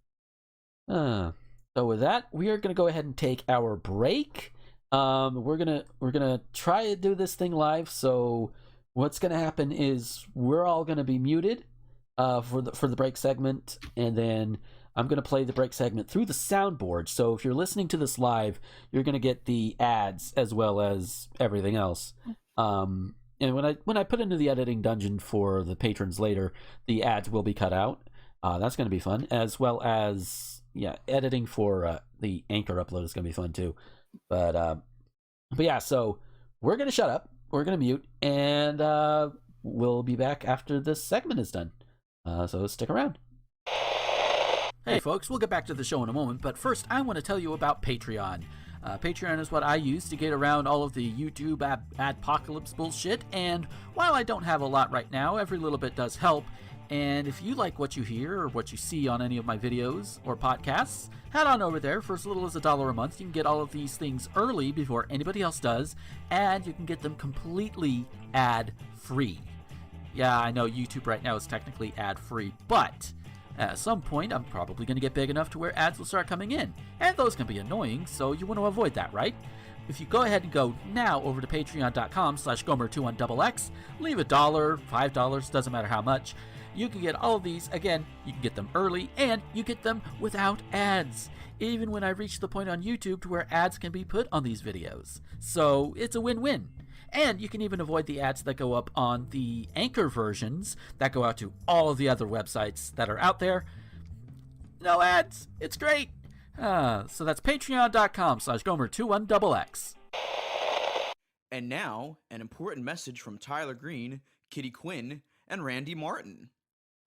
So with that, we are going to go ahead and take our break. We're gonna try to do this thing live. So what's going to happen is we're all going to be muted for the break segment, and then I'm going to play the break segment through the soundboard. So if you're listening to this live, you're going to get the ads as well as everything else. And when I put into the editing dungeon for the patrons later, the ads will be cut out. That's going to be fun, as well as editing for the Anchor upload is going to be fun too. But yeah, so we're going to shut up, we're going to mute, and we'll be back after this segment is done. So stick around. Hey folks, we'll get back to the show in a moment, but first I want to tell you about Patreon. Patreon is what I use to get around all of the YouTube adpocalypse bullshit, and while I don't have a lot right now, every little bit does help. And if you like what you hear or what you see on any of my videos or podcasts, head on over there. For as little as $1 a month, you can get all of these things early before anybody else does, and you can get them completely ad-free. Yeah, I know YouTube right now is technically ad-free, but at some point, I'm probably going to get big enough to where ads will start coming in, and those can be annoying, so you want to avoid that, right? If you go ahead and go now over to patreon.com/Gomer21XX, leave $1, $5, doesn't matter how much, you can get all of these. Again, you can get them early, and you get them without ads, even when I reach the point on YouTube to where ads can be put on these videos. So it's a win-win. And you can even avoid the ads that go up on the Anchor versions that go out to all of the other websites that are out there. No ads. It's great. So that's patreon.com/Gomer21XX. And now, an important message from Tyler Green, Kitty Quinn, and Randy Martin.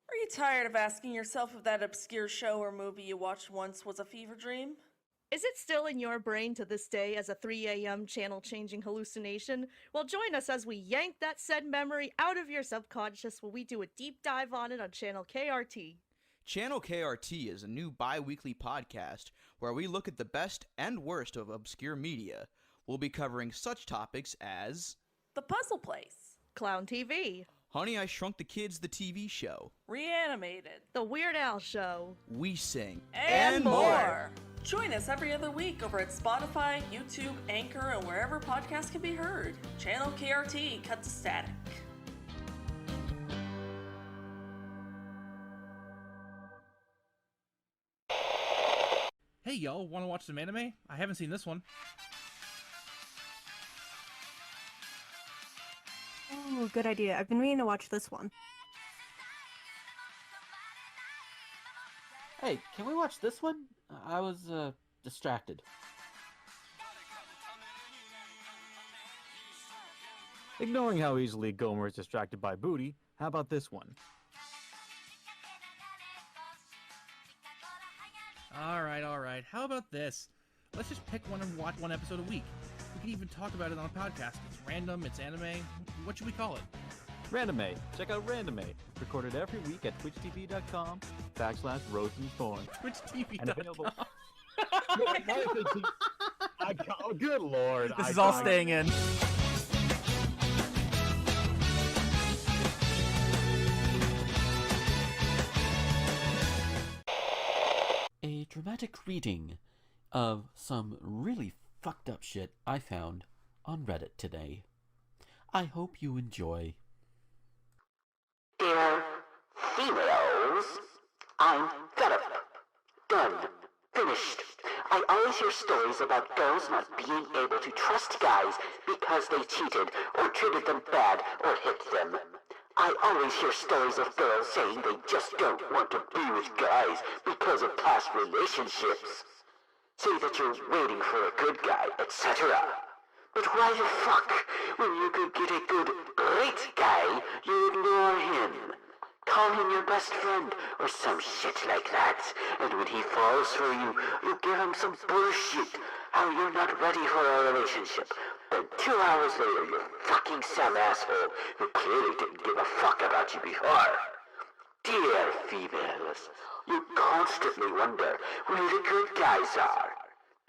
Are you tired of asking yourself if that obscure show or movie you watched once was a fever dream? Is it still in your brain to this day as a 3 a.m. channel-changing hallucination? Well, join us as we yank that said memory out of your subconscious while we do a deep dive on it on Channel KRT. Channel KRT is a new bi-weekly podcast where we look at the best and worst of obscure media. We'll be covering such topics as The Puzzle Place, Clown TV, Honey, I Shrunk the Kids, the TV show, Reanimated, The Weird Al Show, We Sing, and more. Join us every other week over at Spotify, YouTube, Anchor, and wherever podcasts can be heard. Channel KRT, cut to static. Hey y'all, want to watch some anime? I haven't seen this one. Oh, good idea. I've been meaning to watch this one. Hey, can we watch this one? I was distracted. Ignoring how easily Gomer is distracted by booty, how about this one? Alright. How about this? Let's just pick one and watch one episode a week. We can even talk about it on a podcast. It's random, it's anime. What should we call it? Randomay. Check out Randomay. Recorded every week at twitchtv.com/rosenthorn. And available... Oh, good lord. This is all staying in. A dramatic reading of some really fucked up shit I found on Reddit today. I hope you enjoy. Dear females, I'm fed up. Done. Finished. I always hear stories about girls not being able to trust guys because they cheated or treated them bad or hit them. I always hear stories of girls saying they just don't want to be with guys because of past relationships. Say that you're waiting for a good guy, etc. But why the fuck, when you could get a good, great guy, you ignore him? Call him your best friend, or some shit like that. And when he falls for you, you give him some bullshit, how you're not ready for a relationship. Then 2 hours later, you're fucking some asshole who clearly didn't give a fuck about you before. Dear females, you constantly wonder where the good guys are.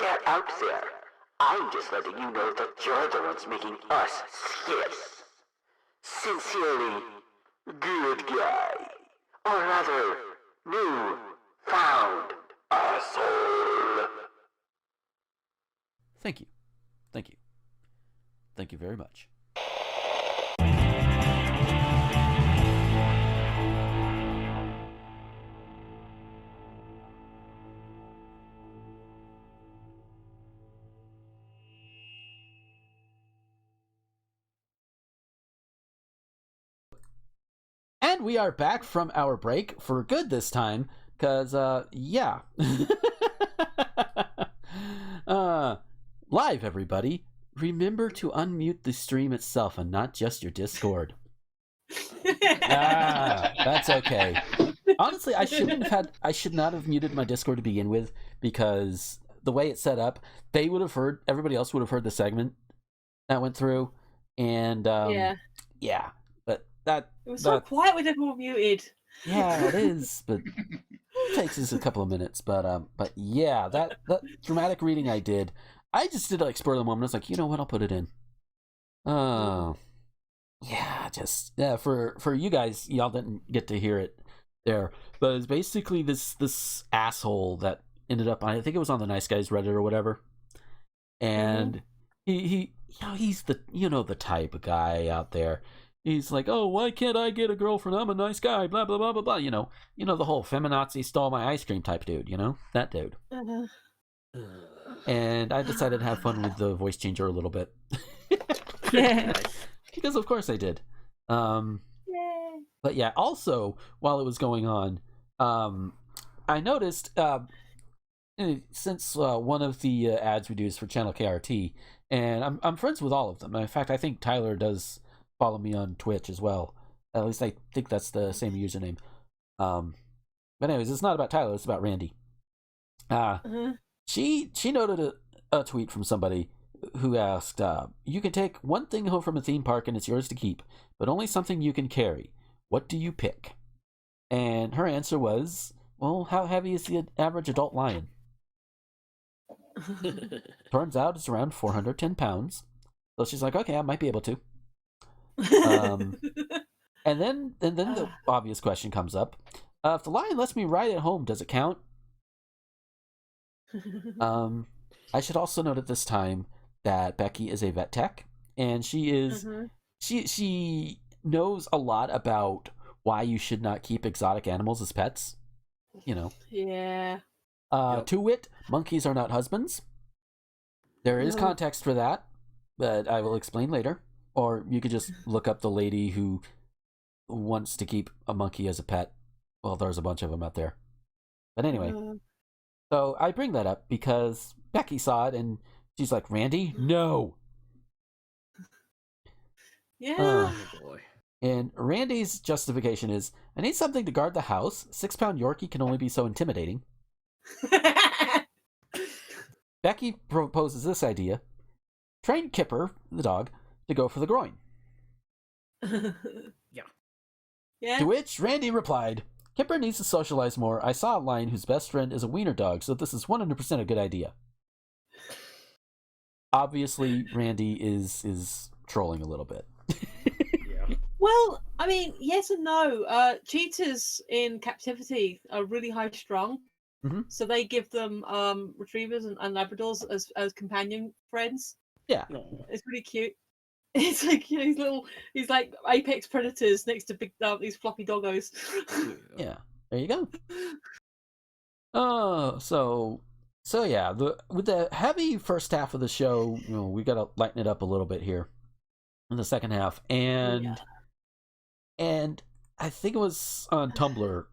They're out there. I'm just letting you know that you're the ones making us scarce. Sincerely, good guy. Or rather, new found asshole. Thank you. Thank you very much. And we are back from our break for good this time, because, yeah. Live, everybody. Remember to unmute the stream itself and not just your Discord. That's okay. Honestly, I should not have muted my Discord to begin with, because the way it's set up, everybody else would have heard the segment that went through, and, yeah. But it was so quiet with everyone muted. Yeah, it is, but it takes us a couple of minutes. But yeah, that dramatic reading I did, I just did like spur of the moment. I was like, you know what, I'll put it in. Oh, yeah, for you guys, y'all didn't get to hear it there, but it's basically this asshole that ended up on, I think it was on the Nice Guys Reddit or whatever, and he he's the type of guy out there. He's like, oh, why can't I get a girlfriend? I'm a nice guy, blah, blah, blah, blah, blah. You know the whole feminazi stole my ice cream type dude, that dude. And I decided to have fun with the voice changer a little bit. Yeah. Because of course I did. But yeah, also, while it was going on, I noticed, since one of the ads we do is for Channel KRT, and I'm friends with all of them. In fact, I think Tyler does follow me on Twitch as well. At least I think that's the same username. But anyways, it's not about Tyler, it's about Randy. She noted a tweet from somebody who asked, you can take one thing home from a theme park and it's yours to keep, but only something you can carry. What do you pick? And her answer was, well, how heavy is the average adult lion? Turns out it's around 410 pounds. So she's like, okay, I might be able to. And then the obvious question comes up. If the lion lets me ride it home, does it count? I should also note at this time that Becky is a vet tech, and she is she knows a lot about why you should not keep exotic animals as pets. You know. Yeah. To wit, monkeys are not husbands. There is context for that, but I will explain later. Or you could just look up the lady who wants to keep a monkey as a pet. Well, there's a bunch of them out there. But anyway, so I bring that up because Becky saw it and she's like, Randy, no. Yeah. Oh boy. And Randy's justification is, I need something to guard the house. 6-pound Yorkie can only be so intimidating. Becky proposes this idea. Train Kipper, the dog, to go for the groin. Yeah. To which Randy replied, Kipper needs to socialize more. I saw a lion whose best friend is a wiener dog, so this is 100% a good idea. Obviously, Randy is trolling a little bit. Well, I mean, yes and no. Cheetahs in captivity are really high strung, so they give them retrievers and Labradors as companion friends. Yeah, it's really cute. It's like he's like apex predators next to big these floppy doggos. Yeah, there you go. Oh, so yeah, with the heavy first half of the show, we got to lighten it up a little bit here in the second half, and I think it was on Tumblr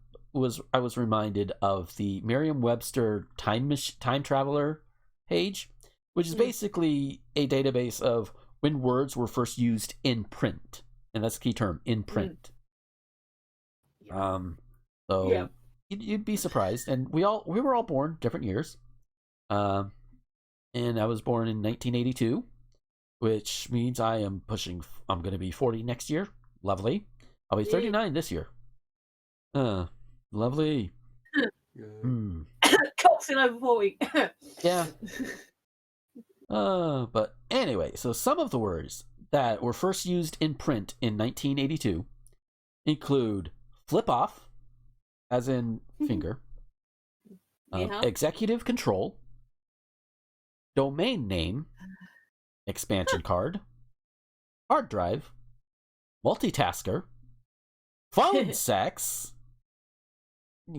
I was reminded of the Merriam-Webster time traveler page, which is basically a database of when words were first used in print, and that's the key term, in print. You'd be surprised, and we were all born different years. And I was born in 1982, which means I'm going to be 40 next year. Lovely. I'll be 39 this year. Lovely. Coxing over 40. Yeah. But anyway, so some of the words that were first used in print in 1982 include flip off, as in finger, executive control, domain name, expansion card, hard drive, multitasker, phone sex.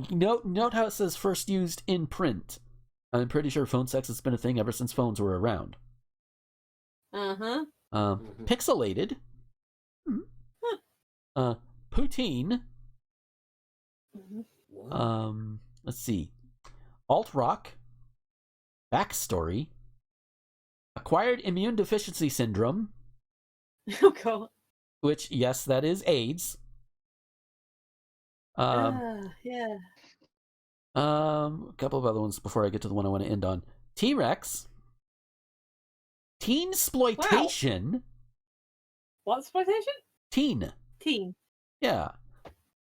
Note how it says first used in print. I'm pretty sure phone sex has been a thing ever since phones were around. Pixelated. Poutine. Let's see. Alt rock. Backstory. Acquired immune deficiency syndrome. Oh god. Which, yes, that is AIDS. Yeah. A couple of other ones before I get to the one I want to end on. T-Rex. Teen-sploitation. Wow. What exploitation? Teen. Yeah.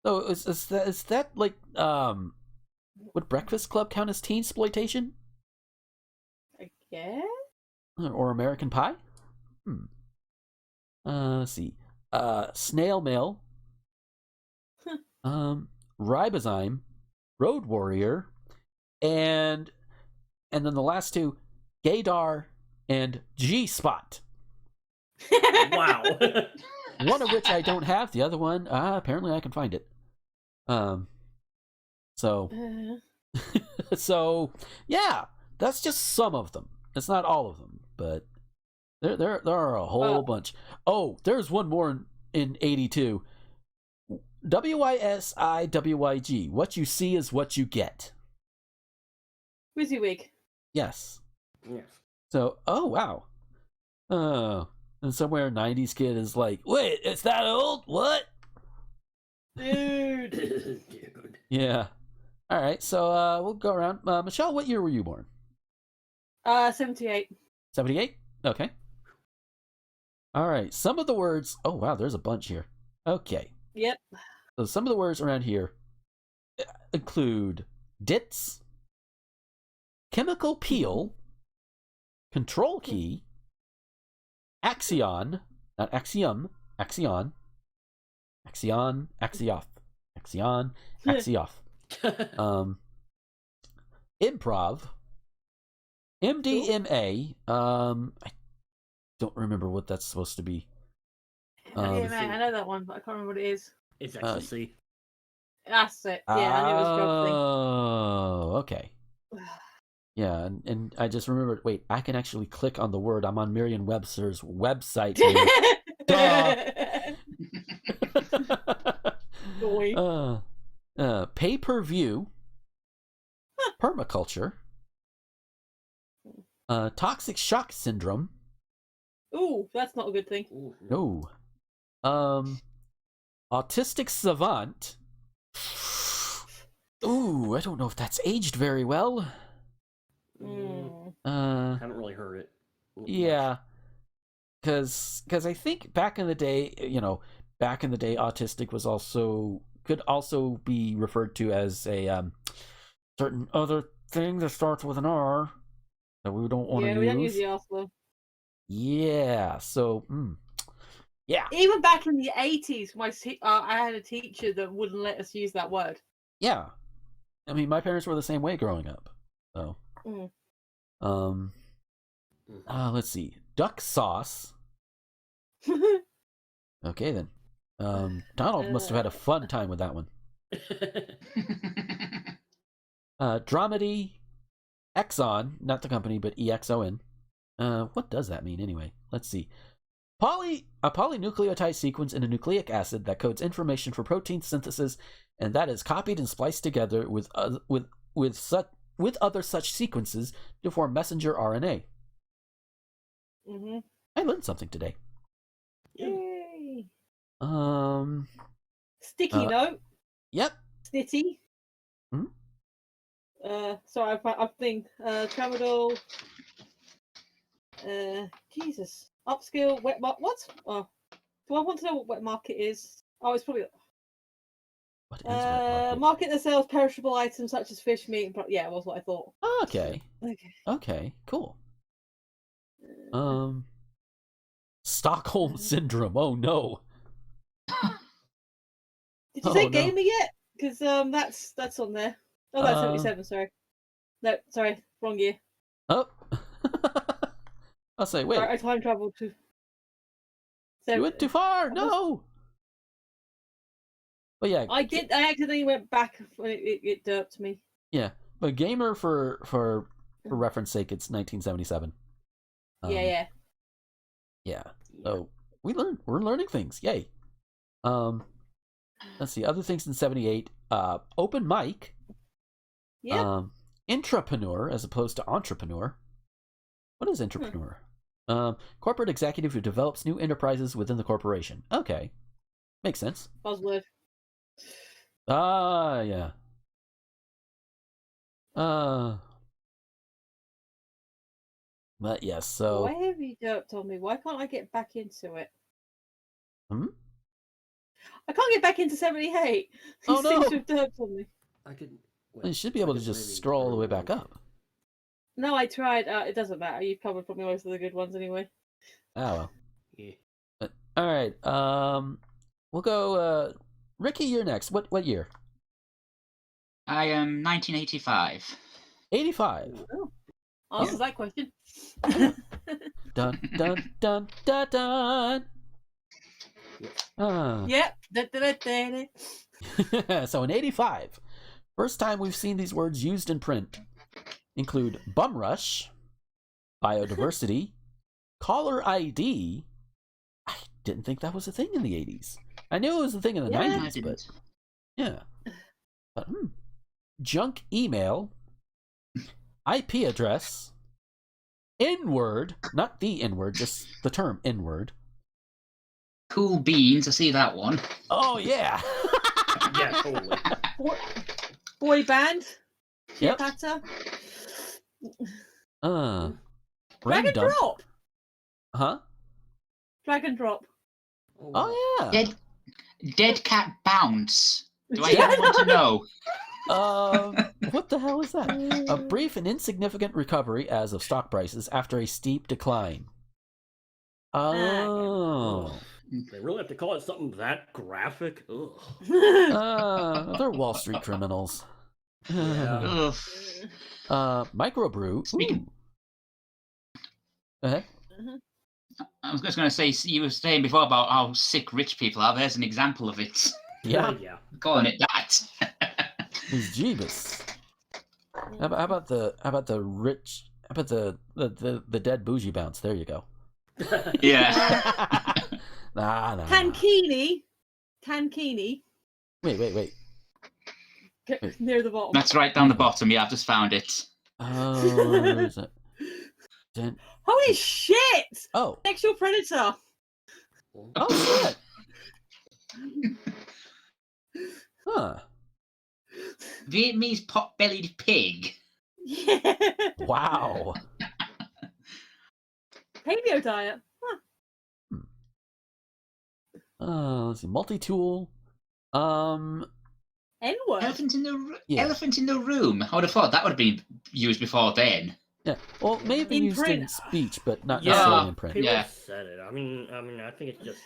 So is that like would Breakfast Club count as teen-sploitation? I guess. Or American Pie? Let's see. Snail mail. Ribozyme. Road Warrior, and then the last two, Gaydar and G-Spot. Wow. One of which I don't have, the other one, apparently I can find it. So yeah, that's just some of them. It's not all of them, but there are a whole bunch. Oh, there's one more in 82. WYSIWYG. What you see is what you get. WYSIWYG. Yes. Yes. So, oh wow. And somewhere 90s kid is like, wait, it's that old? What? Dude. Yeah. All right. So we'll go around. Michelle, what year were you born? 78. 78. Okay. All right. Some of the words. Oh wow, there's a bunch here. Okay. Yep. So some of the words around here include dits, chemical peel, control key, axion, not axiom, axion, axioff, improv, MDMA. I don't remember what that's supposed to be. Yeah, man, I know that one, but I can't remember what it is. It's ecstasy. That's it. Yeah, I knew it was a drug thing. Oh, okay. Yeah, and I just remembered. Wait, I can actually click on the word. I'm on Merriam-Webster's website here. Pay-per-view, permaculture, toxic shock syndrome. Ooh, that's not a good thing. No. Autistic savant. Ooh, I don't know if that's aged very well. Haven't really heard it. Yeah. Because I think back in the day, autistic was could also be referred to as a certain other thing that starts with an R that we don't want to use. Yeah, we don't use the R though. Yeah, so, yeah. Even back in the 80s, I had a teacher that wouldn't let us use that word. Yeah. I mean, my parents were the same way growing up. So, let's see. Duck sauce. Okay, then. Donald must have had a fun time with that one. Dramedy. Exon, not the company, but EXON. What does that mean anyway? Let's see. A polynucleotide sequence in a nucleic acid that codes information for protein synthesis, and that is copied and spliced together with other such sequences to form messenger RNA. I learned something today. Yay! Sticky note. Yep. Snitty. Sorry, I think tramadol. Jesus. Upskill wet market. What? Oh, do I want to know what wet market is? Oh, it's probably. What is wet market? Market that sells perishable items such as fish, meat, and yeah, it was what I thought. Okay. Okay. Cool. Stockholm syndrome. Oh no. Did you say gamer yet? Because that's on there. Oh, that's 77. Sorry. No, sorry, wrong year. Oh. I'll say, wait. I time traveled to. You went too far. No. But yeah, I accidentally went back when it derped me. Yeah, but gamer for reference sake, it's 1977. Yeah. So we're learning things. Yay. Let's see other things in 78. Open mic. Yeah. Intrapreneur as opposed to entrepreneur. What is intrapreneur? Corporate executive who develops new enterprises within the corporation. Okay, makes sense. Buzzword. Yeah. But yes, so. Why have you derped on me? Why can't I get back into it? I can't get back into 78. Oh no! Seems to have derped on me. You should be able to just scroll all the way back up. No, I tried. It doesn't matter. You've covered probably most of the good ones anyway. Oh well. Yeah. All right. We'll go. Ricky, you're next. What year? I am 1985. 85. Oh. Answers that question. Dun dun dun dun dun. Yep. So in 85, first time we've seen these words used in print include bum rush, biodiversity, caller ID. I didn't think that was a thing in the 80s. I knew it was a thing in the 90s, but yeah. But junk email, IP address, N-word, not the N-word, just the term N-word. Cool beans, I see that one. Oh yeah. Yeah, totally. Boy band. Yep. Drag and drop. Huh? Drag and drop. Oh yeah. Dead cat bounce. Do I even want to know? What the hell is that? A brief and insignificant recovery as of stock prices after a steep decline. Oh. They really have to call it something that graphic? Ugh. They're Wall Street criminals. Yeah. Microbrew. Go ahead. I was just going to say, you were saying before about how sick rich people are. There's an example of it. Yeah. Yeah. Go on it, that. He's Jeebus. How about the rich? How about the dead bougie bounce? There you go. Yeah. Nah. Tankini. Wait. Near the bottom. That's right down the bottom. Yeah, I've just found it. Oh, where is it? Holy shit! Oh. Sexual predator. Oh shit. Huh. Vietnamese pot-bellied pig. Yeah. Wow. Paleo diet. Huh. Let's see. Multi-tool. N-word. Elephant in the room. I would have thought that would have been used before then. Yeah. Well, maybe In used print. in speech, but not necessarily in print. People Yeah. said it. I mean, I think it's just,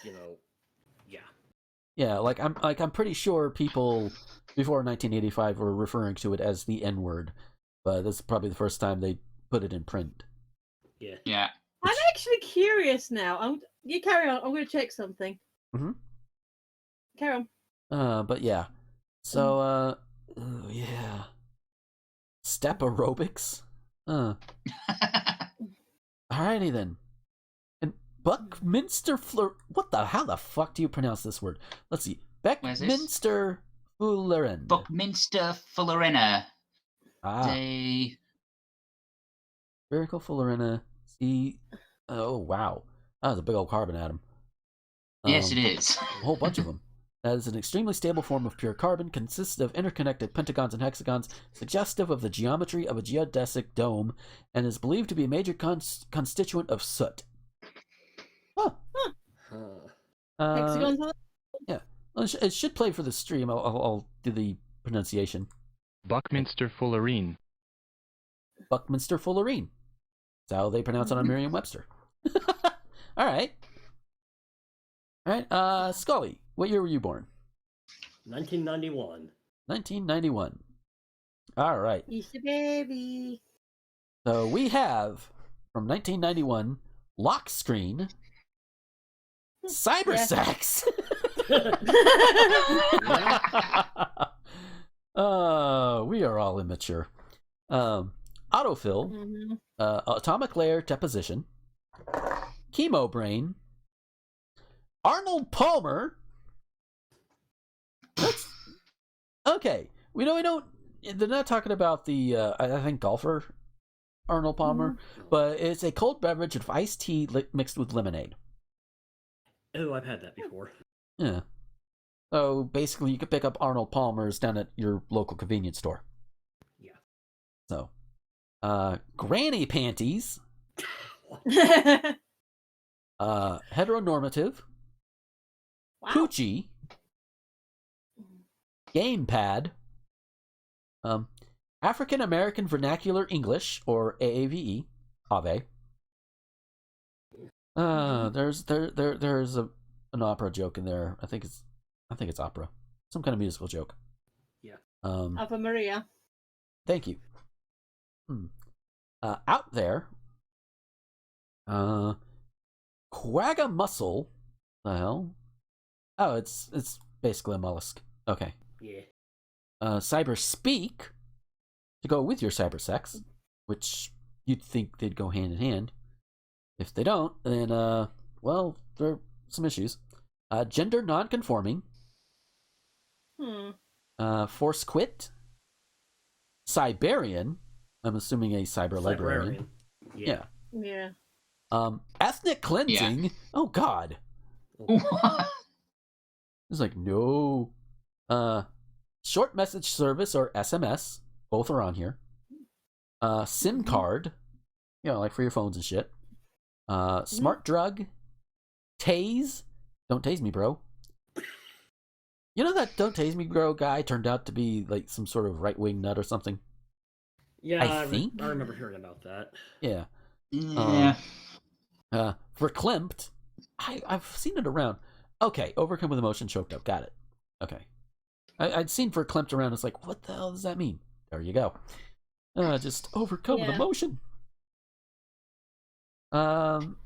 yeah. Yeah, I'm pretty sure people before 1985 were referring to it as the N-word, but this is probably the first time they put it in print. Yeah. Yeah. I'm actually curious now. You carry on. I'm going to check something. Mm-hmm. Carry on. But yeah. So, yeah. Step aerobics? Alrighty then. And Buckminster how the fuck do you pronounce this word? Let's see. Beckminster Fullerene. Buckminster Fullerene. Spherical Fullerene. See. Oh, wow. That was a big old carbon atom. Yes, it is. A whole bunch of them. That is an extremely stable form of pure carbon, consists of interconnected pentagons and hexagons, suggestive of the geometry of a geodesic dome, and is believed to be a major constituent of soot. Huh. Hexagons. Yeah. Well, it should play for the stream. I'll do the pronunciation. Buckminster Fullerene. Buckminster Fullerene. That's how they pronounce it on Merriam-Webster. All right. Scully, what year were you born? 1991. 1991. All right. He's a baby. So we have, from 1991, Lock Screen, Cybersex. We are all immature. Autofill, Atomic Layer Deposition, Chemo Brain, Arnold Palmer. Okay. We don't. They're not talking about the I think golfer Arnold Palmer, but it's a cold beverage of iced tea mixed with lemonade. Oh, I've had that before. Yeah. So basically, you could pick up Arnold Palmer's down at your local convenience store. Yeah. So, Granny Panties, Heteronormative, Coochie, Gamepad, African American Vernacular English, or AAVE, Ave. There's an opera joke in there. I think it's opera, some kind of musical joke. Yeah. Ave Maria. Thank you. Out there, Quagga Mussel. The hell? Oh, it's basically a mollusk. Okay. Yeah. Cyber Speak, to go with your cyber sex, which you'd think they'd go hand in hand. If they don't, then well, there are some issues. Gender non-conforming. Force Quit. Cyberian. I'm assuming a cyber librarian. Yeah. Yeah. Ethnic cleansing. Yeah. Oh God. It's like no. Short message service or SMS. Both are on here. SIM card. Like for your phones and shit. Smart drug. Tase. Don't tase me, bro. You know that don't tase me, bro guy turned out to be like some sort of right-wing nut or something? Yeah, I think. I remember hearing about that. Yeah. Yeah. Verklempt. I've seen it around. Okay, overcome with emotion, choked up. Got it. Okay. I'd seen verklempt around. It's like, what the hell does that mean? There you go. Just overcome with emotion. So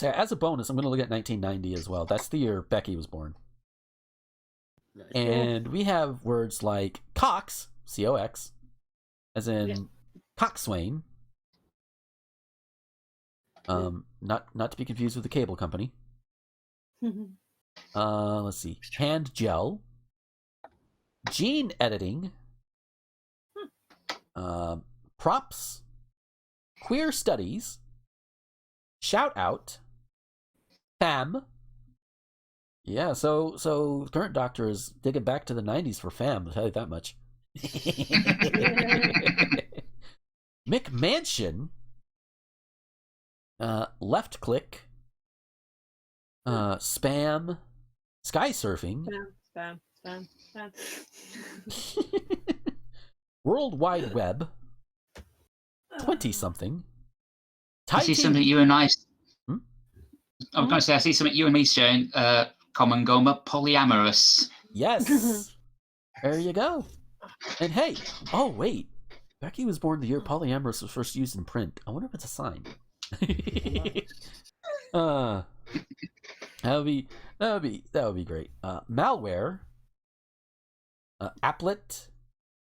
as a bonus, I'm going to look at 1990 as well. That's the year Becky was born. Nice. And we have words like cox, C-O-X, as in coxswain. Not to be confused with the cable company. Let's see. Hand gel. Gene editing. Props. Queer studies. Shout out. Fam. Yeah, so current Doctor is digging back to the 90s for fam, I'll tell you that much. McMansion. Left click. Spam. Sky surfing. Spam. World Wide Web. 20-something. I see something you and I... Hmm? I was going to say, I see something you and me sharing, common Gomer, polyamorous. Yes. There you go. And hey, oh wait. Becky was born the year polyamorous was first used in print. I wonder if it's a sign. That would be great. Malware. Applet.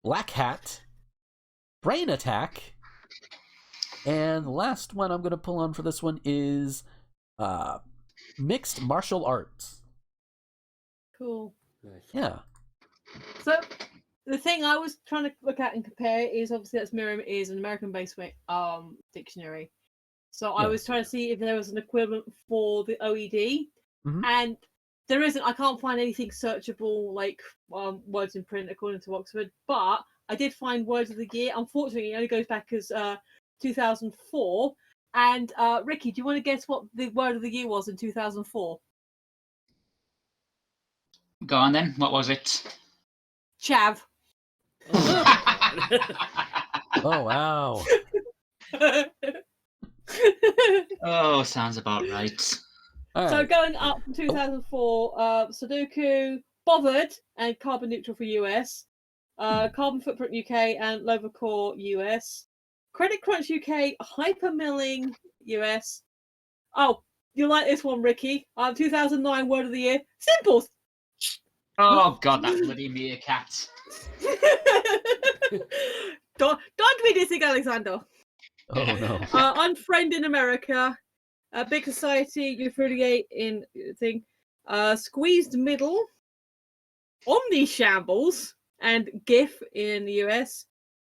Black Hat. Brain Attack. And the last one I'm going to pull on for this one is mixed martial arts. Cool. Yeah. So the thing I was trying to look at and compare is obviously that's Merriam is an American-based dictionary. So I was trying to see if there was an equivalent for the OED, and there isn't. I can't find anything searchable like words in print according to Oxford, but I did find words of the year. Unfortunately, it only goes back as 2004. And Ricky, do you want to guess what the word of the year was in 2004? Go on then. What was it? Chav. Oh, wow. Oh, sounds about right. So going up from 2004, Sudoku, Bothered, and Carbon Neutral for US, Carbon Footprint UK, and Lovercore US, Credit Crunch UK, Hypermilling US. Oh, you like this one, Ricky? 2009 Word of the Year, Simples. Oh God, that bloody meerkat! Don't be dissing Alexander. Oh no. Unfriend in America, Big Society, Euphoriate in thing, Squeezed Middle, Omni Shambles, and GIF in the US.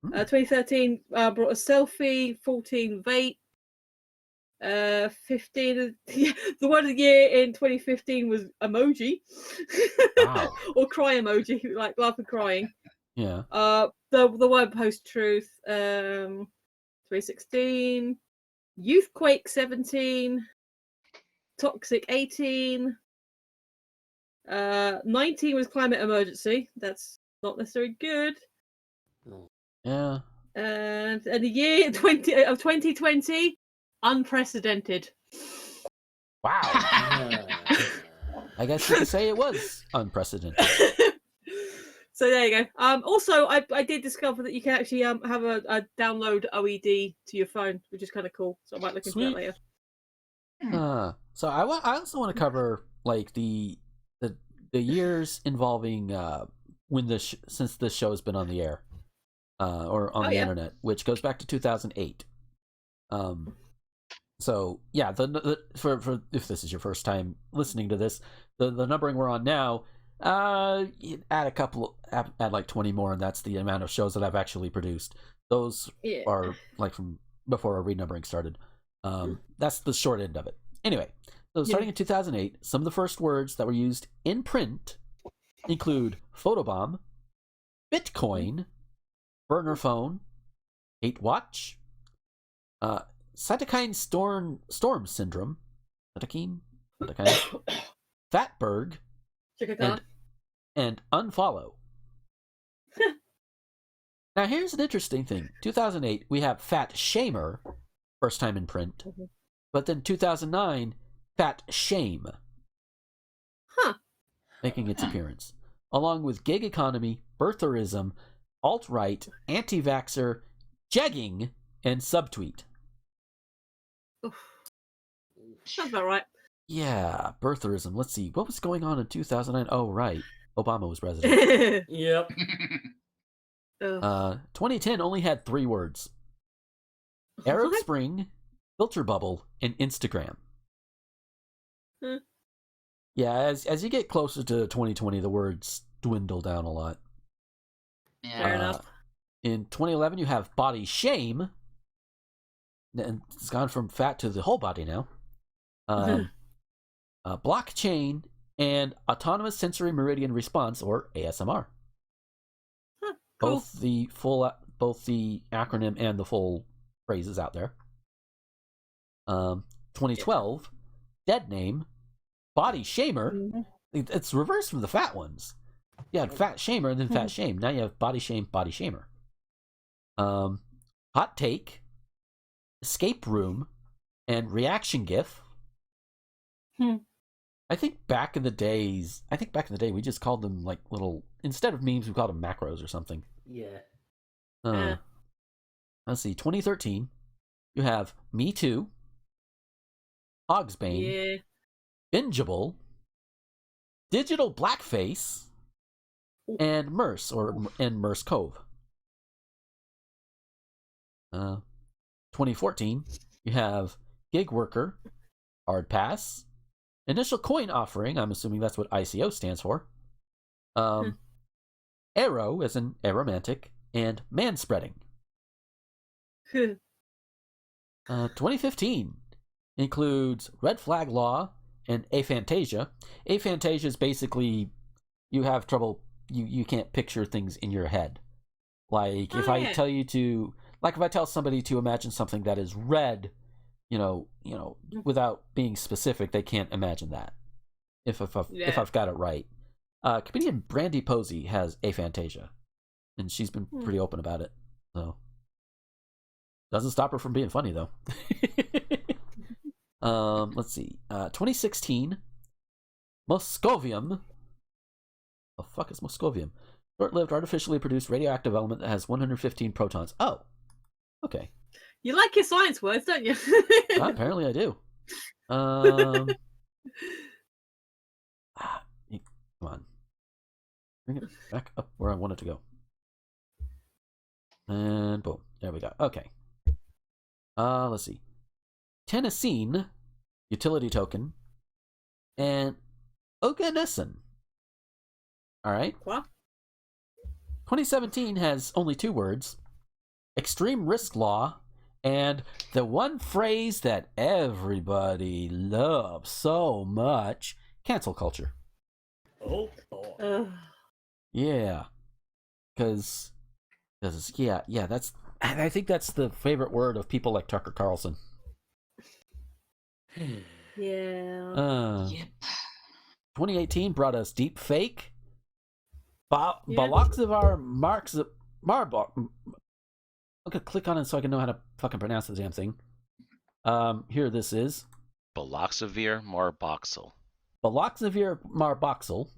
2013 brought a selfie, 14 vape, 15. The word of the year in 2015 was emoji. Wow. Or cry emoji, like laughing crying. Yeah. The word post truth, 2016, Youthquake 17, Toxic 18, 19 was climate emergency. That's not necessarily good. Yeah. And the year 2020, unprecedented. Wow. I guess you could say it was unprecedented. So there you go. Also, I did discover that you can actually have a download OED to your phone, which is kind of cool. So I might look into that later. So I also want to cover like the years involving when since this show has been on the air or on the internet, which goes back to 2008. So yeah, for if this is your first time listening to this, the numbering we're on now, add like 20 more, and that's the amount of shows that I've actually produced. Those are like from before our renumbering started. That's the short end of it. Anyway, so starting in 2008, some of the first words that were used in print include photobomb, Bitcoin, burner phone, hate watch, cytokine storm syndrome, cytokine, fatberg, and unfollow. Now here's an interesting thing. 2008, we have fat shamer, first time in print, but then 2009, fat shame, making its appearance, along with gig economy, birtherism, alt-right, anti-vaxxer, jegging, and subtweet. Sounds about right. Yeah, birtherism. Let's see. What was going on in 2009? Oh, right. Obama was president. Yep. 2010 only had 3 words. Arab Spring, Filter Bubble, and Instagram. Yeah, as you get closer to 2020, the words dwindle down a lot. Yeah. Fair enough. In 2011, you have body shame. And it's gone from fat to the whole body now. Blockchain and autonomous sensory meridian response, or ASMR. Cool. Both the acronym and the full phrase is out there. 2012, dead name, body shamer. It's reversed from the fat ones. You had fat shamer and then fat shame. Now you have body shame, body shamer. Hot take, escape room, and reaction gif. I think back in the day we just called them like little, instead of memes we called them macros or something. Yeah. Let's see, 2013, you have Me Too, Hogsbane, Bingeable, Digital Blackface, and Merce, and Merce Cove. 2014, you have Gig Worker, Hard Pass, Initial Coin Offering, I'm assuming that's what ICO stands for, Arrow, as in aromantic, and Manspreading. 2015 includes Red Flag Law and Aphantasia. Aphantasia is basically you have trouble, you can't picture things in your head. Like if I tell somebody to imagine something that is red, without being specific, they can't imagine that. If I've got it right. Comedian Brandy Posey has aphantasia, and she's been pretty open about it. So doesn't stop her from being funny though. Let's see. 2016, Moscovium. The fuck is Moscovium? Short-lived, artificially produced radioactive element that has 115 protons. Oh, okay. You like your science words, don't you? Well, apparently I do. Come on. Bring it back up where I want it to go. And boom. There we go. Okay. Let's see. Tennessine, utility token, and Oganesson. Alright. What? 2017 has only 2 words. Extreme risk law, and the one phrase that everybody loves so much, cancel culture. Oh, boy. Yeah. Because that's, I think that's the favorite word of people like Tucker Carlson. Yeah. Yep. 2018 brought us deep fake. Baloxivar Marbach. I'm gonna click on it so I can know how to fucking pronounce the damn thing. Here this is. Baloxavir marboxyl. Baloxavir marboxyl,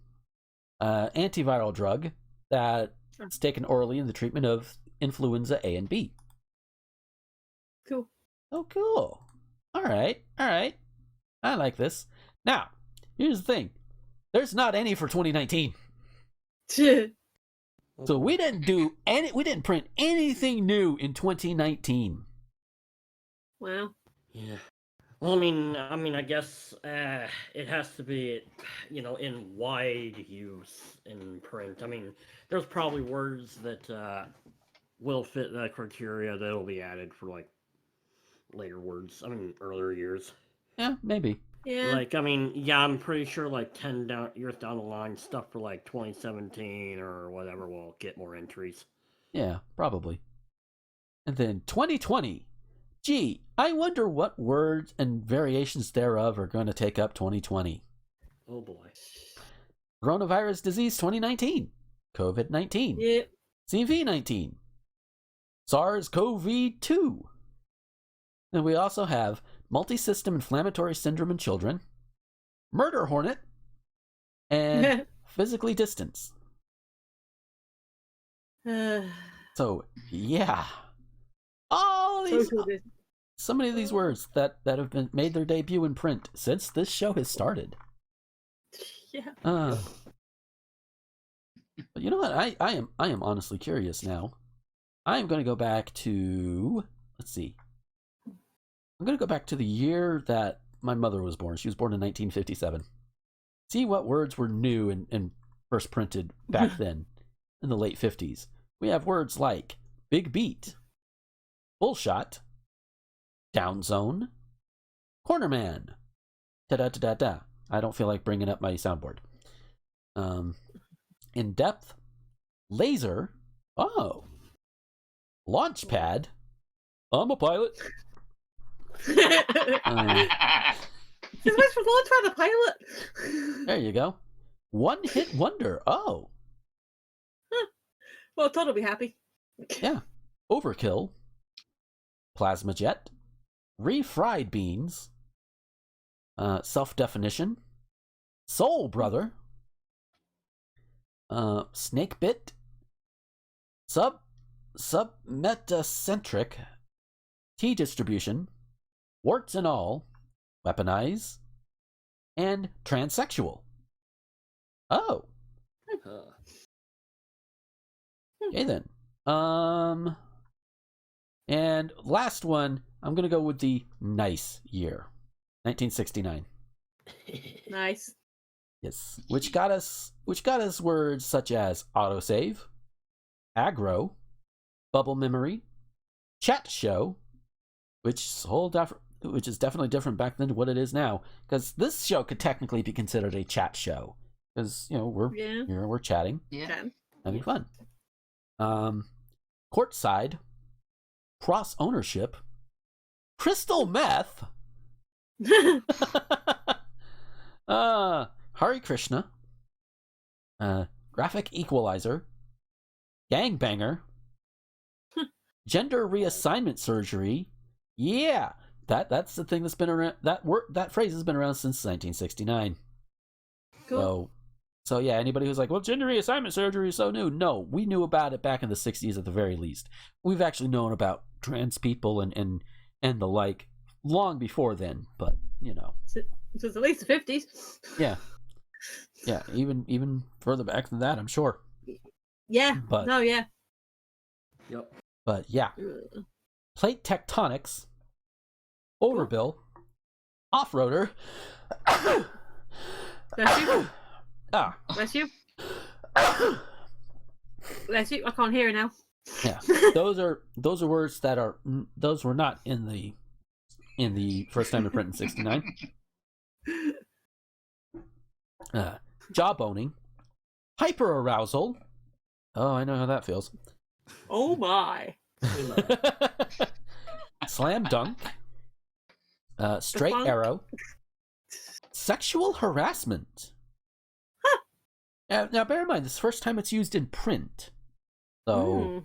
antiviral drug that's taken orally in the treatment of influenza A and B. Cool. Oh, cool. All right. I like this. Now, here's the thing. There's not any for 2019. So we didn't print anything new in 2019. Wow. Yeah. Well, I guess it has to be, in wide use in print. There's probably words that will fit that criteria that'll be added for, later words. Earlier years. Yeah, maybe. Yeah. I'm pretty sure, 10 years down the line, stuff for, 2017 or whatever will get more entries. Yeah, probably. And then 2020. Gee, I wonder what words and variations thereof are going to take up 2020. Oh boy. Coronavirus disease 2019. COVID-19. Yep. CV-19. SARS-CoV-2. And we also have multi-system inflammatory syndrome in children, murder hornet, and physically distance. So, yeah. All these So many of these words that have been made their debut in print since this show has started. Yeah. But you know what? I am honestly curious now. I am going to go back to, let's see. I'm going to go back to the year that my mother was born. She was born in 1957. See what words were new and first printed back then in the late 50s. We have words like big beat, bullshot, down zone, corner man, da-da-da-da-da. I don't feel like bringing up my soundboard. In depth, laser, launch pad, I'm a pilot. It's nice for launch pad, a pilot. There you go. One hit wonder. Oh. Well, Todd will be happy. Yeah. Overkill, plasma jet, refried beans, self-definition, soul brother, snake bit, submetacentric, T distribution, warts and all, weaponize, and transsexual. Oh. Okay then. And last one, I'm gonna go with the nice year, 1969. Nice. Yes, which got us words such as autosave, aggro, bubble memory, chat show, which is definitely different back then to what it is now, because this show could technically be considered a chat show, because we're chatting, having fun. Courtside, cross ownership, crystal meth, Hare Krishna, graphic equalizer, gangbanger, gender reassignment surgery. Yeah, that's the thing that's been around. That phrase has been around since 1969. Cool. So yeah, anybody who's like, well, gender reassignment surgery is so new. No, we knew about it back in the 60s at the very least. We've actually known about trans people and the like long before then, but Since at least the 50s. Yeah, even further back than that, I'm sure. Yeah. But yeah. Yep. But yeah, plate tectonics, overbill, off-roader. Bless you. Bless you. Bless you. I can't hear now. Yeah, those are words that were not in the first time to print in 69. Jawboning, hyperarousal. Oh, I know how that feels. Oh my. Slam dunk, straight arrow, sexual harassment. Now, bear in mind, this is the first time it's used in print, so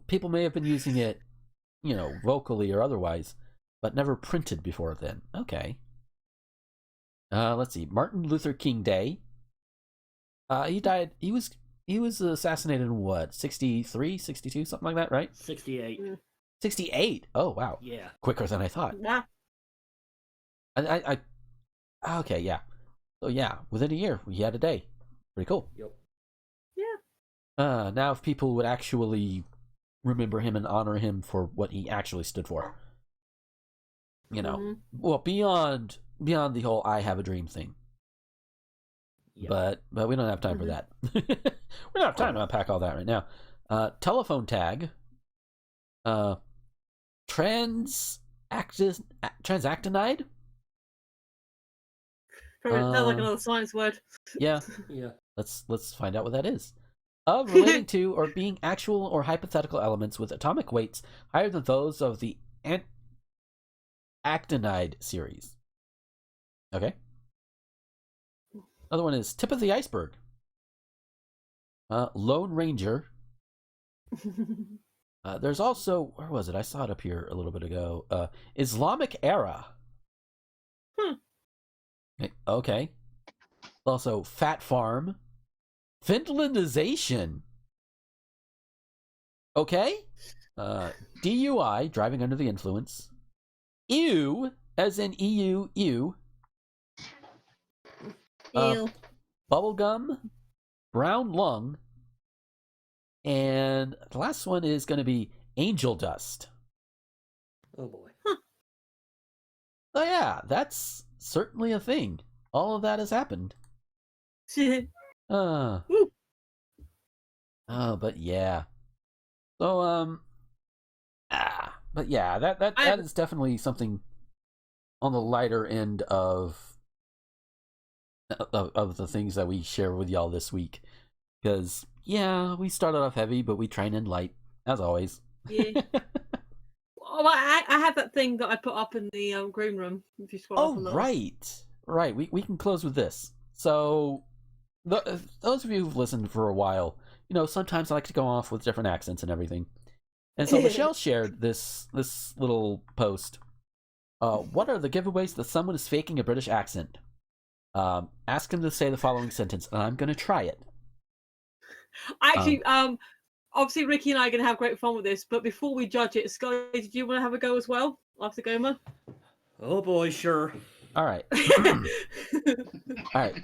people may have been using it, vocally or otherwise, but never printed before then. Okay. Let's see. Martin Luther King Day. He died. He was assassinated in what? 63, 62, something like that, right? 68. 68. Oh wow. Yeah. Quicker than I thought. Yeah. Okay, yeah. So yeah, within a year, he had a day. Pretty cool. Yep. Yeah. Now if people would actually remember him and honor him for what he actually stood for. Well, beyond the whole "I have a dream" thing. Yep. But we don't have time for that. We don't have time to unpack all that right now. Telephone tag. Transactinide. Sounds like another science word. Yeah. Yeah. Let's find out what that is. Of relating to or being actual or hypothetical elements with atomic weights higher than those of the actinide series. Okay. Another one is tip of the iceberg. Lone Ranger. There's also, where was it? I saw it up here a little bit ago. Islamic era. Okay. Also, Fat Farm. Finlandization. Okay. DUI, driving under the influence. Ew, as in EU, ew. Ew. Bubblegum, brown lung, and the last one is going to be angel dust. Oh boy. So yeah, that's certainly a thing. All of that has happened. But yeah. So but yeah, that is definitely something on the lighter end of the things that we share with y'all this week. Because yeah, we started off heavy, but we train in light as always. Yeah. Oh, I have that thing that I put up in the green room. If you scroll up a little. Right. We can close with this. So, those of you who've listened for a while, you know, sometimes I like to go off with different accents and everything. And so Michelle shared this little post. What are the giveaways that someone is faking a British accent? Ask him to say the following sentence, and I'm going to try it. Actually, obviously Ricky and I are going to have great fun with this, but before we judge it, Scully, did you want to have a go as well after Gomer? Oh boy, sure. All right. All right.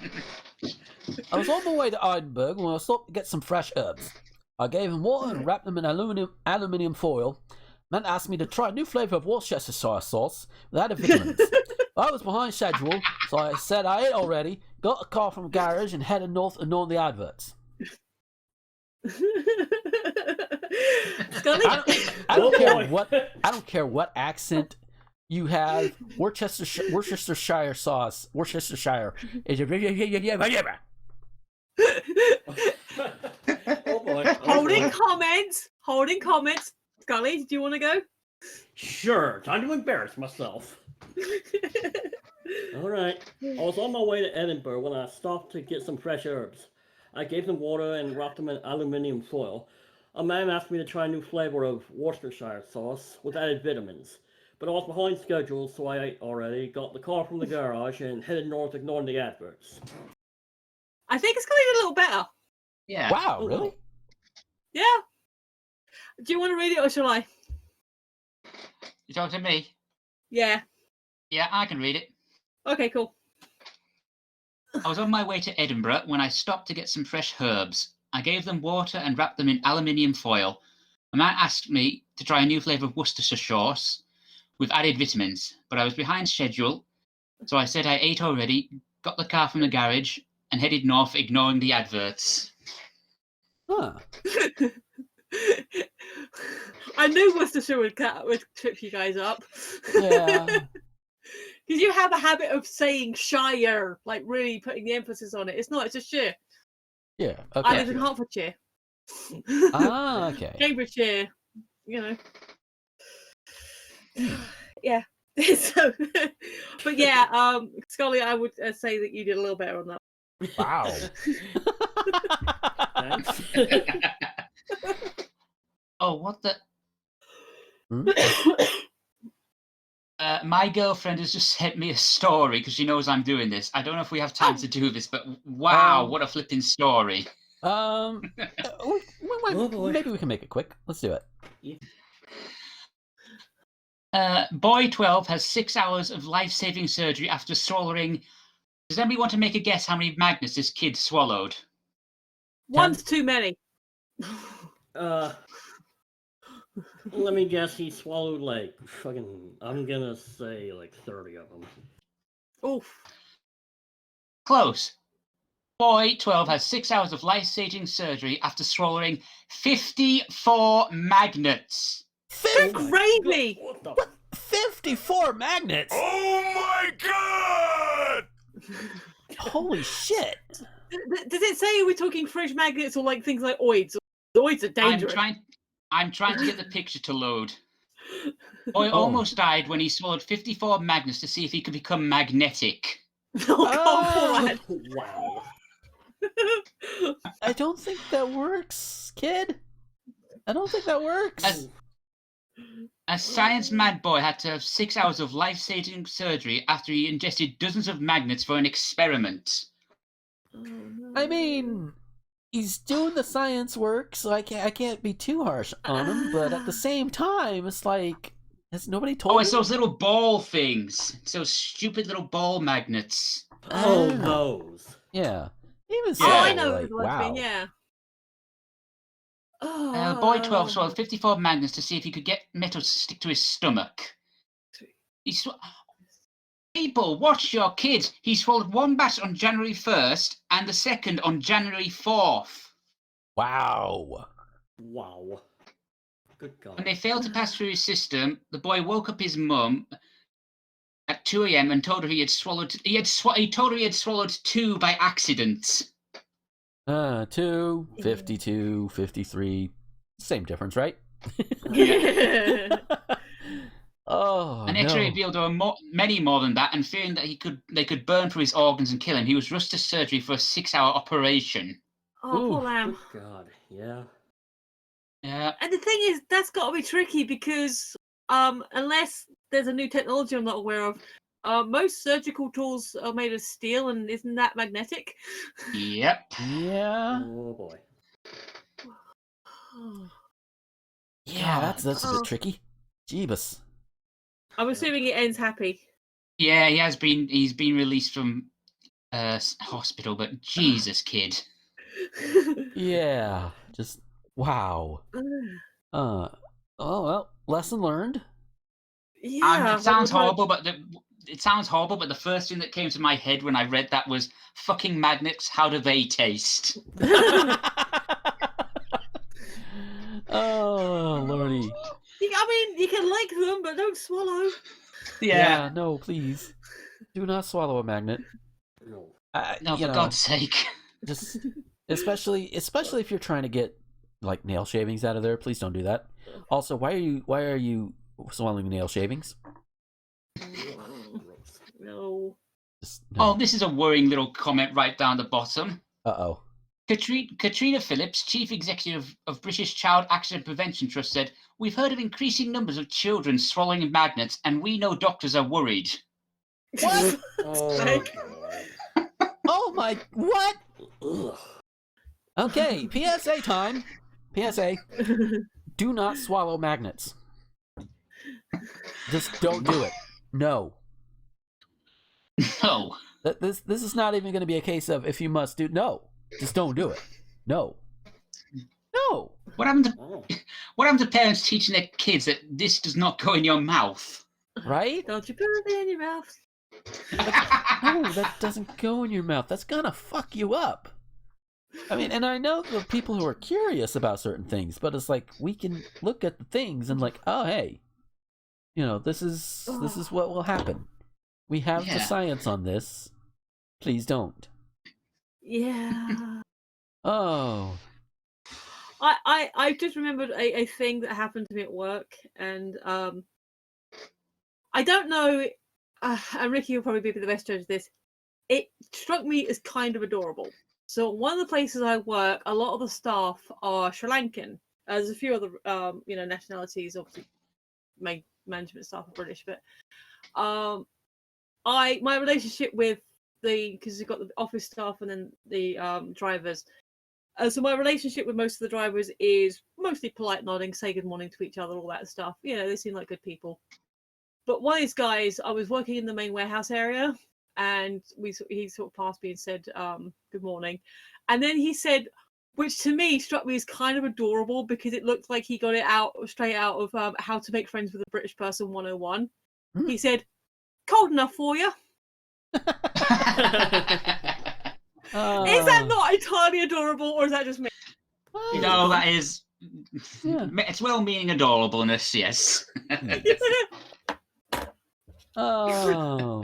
I was on my way to Edinburgh when I stopped to get some fresh herbs. I gave them water and wrapped them in aluminium foil. Man asked me to try a new flavour of Worcestershire sauce with added vitamins. I was behind schedule, so I said I ate already, got a car from a garage, and headed north, ignoring the adverts. Scully? I don't care what accent you have. Worcestershire sauce. Worcestershire is a Oh boy. Holding comments. Scully, do you want to go? Sure. Time to embarrass myself. All right. I was on my way to Edinburgh when I stopped to get some fresh herbs. I gave them water and wrapped them in aluminium foil. A man asked me to try a new flavor of Worcestershire sauce with added vitamins. But I was behind schedule, so I ate already, got the car from the garage, and headed north, ignoring the adverts. I think it's going to be a little better. Yeah. Wow, really? Yeah. Do you want to read it or shall I? You talking to me? Yeah. Yeah, I can read it. Okay, cool. I was on my way to Edinburgh when I stopped to get some fresh herbs. I gave them water and wrapped them in aluminium foil. A man asked me to try a new flavour of Worcestershire sauce with added vitamins, but I was behind schedule, so I said I ate already, got the car from the garage, and headed north, ignoring the adverts. Huh. I knew Worcestershire would trip you guys up. Yeah. Because you have a habit of saying shire, like really putting the emphasis on it. It's not, it's just shire. Yeah, okay. I live in Hertfordshire. Ah, okay. Cambridgeshire, you know. Yeah. So, but yeah, Scully, I would say that you did a little better on that. Wow. Oh, what the? My girlfriend has just sent me a story because she knows I'm doing this. I don't know if we have time to do this, but wow, what a flipping story. Maybe we can make it quick. Let's do it. Boy 12 has 6 hours of life-saving surgery after swallowing. Does anybody want to make a guess how many magnets this kid swallowed? One's too many. Let me guess, he swallowed like I'm gonna say like 30 of them. Oof. Close. Boy 12 has 6 hours of life-saving surgery after swallowing 54 magnets. Good gravy! What? 54 magnets? Oh my god! Holy shit! Does it say we're talking fridge magnets or like things like oids? Oids are dangerous. I'm trying to get the picture to load. Boy almost died when he swallowed 54 magnets to see if he could become magnetic. Oh, wow. I don't think that works, kid. I don't think that works. A science mad boy had to have 6 hours of life-saving surgery after he ingested dozens of magnets for an experiment. I mean, he's doing the science work, so I can't be too harsh on him. But at the same time, it's like, has nobody told? Oh, it's those little ball things. It's those stupid little ball magnets. Oh, those. Yeah. Even Oh, I so, know like, the one wow. thing, yeah. Boy 12 swallowed 54 magnets to see if he could get metal to stick to his stomach. People, watch your kids. He swallowed one batch on January 1st and the second on January 4th. Wow. Wow. Good God. When they failed to pass through his system, the boy woke up his mum at 2 a.m. and told her he told her he had swallowed 2 by accident. 2, 52, 53. Same difference, right? Yeah. Oh, An X-ray revealed there were many more than that, and fearing that they could burn through his organs and kill him, he was rushed to surgery for a 6-hour operation. Oh, poor lamb. Good God, yeah. Yeah. And the thing is, that's got to be tricky because unless there's a new technology I'm not aware of, most surgical tools are made of steel, and isn't that magnetic? Yep. Yeah. Oh boy. Yeah, that's a bit tricky. Jeebus. I'm assuming it ends happy. Yeah, he's been released from hospital, but Jesus, kid. Yeah, just wow. Oh well, lesson learned. Yeah, it sounds horrible, but the first thing that came to my head when I read that was fucking magnets. How do they taste? Oh lordy. I mean, you can like them, but don't swallow. Yeah, no, please. Do not swallow a magnet. No. No, for God's sake. Just especially if you're trying to get like nail shavings out of there, please don't do that. Also, why are you swallowing nail shavings? No. Oh, this is a worrying little comment right down the bottom. Uh-oh. Katrina Phillips, Chief Executive of British Child Accident Prevention Trust, said, "We've heard of increasing numbers of children swallowing magnets, and we know doctors are worried." What? Oh my, what? Ugh. Okay, PSA time. PSA. Do not swallow magnets. Just don't do it. No. No. This is not even going to be a case of if you must do. No. Just don't do it. No. No. What happened to parents teaching their kids that this does not go in your mouth? Right? Don't you put it in your mouth. No, that doesn't go in your mouth. That's gonna fuck you up. I mean, and I know the people who are curious about certain things, but it's like we can look at the things and like, oh hey, this is what will happen. We have the science on this. Please don't. Yeah. Oh. I just remembered a thing that happened to me at work, and I don't know, and Ricky will probably be the best judge of this. It struck me as kind of adorable. So one of the places I work, a lot of the staff are Sri Lankan. There's a few other nationalities, obviously. My management staff are British, but my relationship with because you've got the office staff and then the drivers. So my relationship with most of the drivers is mostly polite nodding, say good morning to each other, all that stuff. They seem like good people. But one of these guys, I was working in the main warehouse area, and he sort of passed me and said, good morning. And then he said, which to me struck me as kind of adorable because it looked like he got it straight out of How to Make Friends with a British Person 101. He said, "Cold enough for you?" Is that not entirely adorable, or is that just me? No, that is. Yeah. It's well-meaning adorableness, yes. Oh.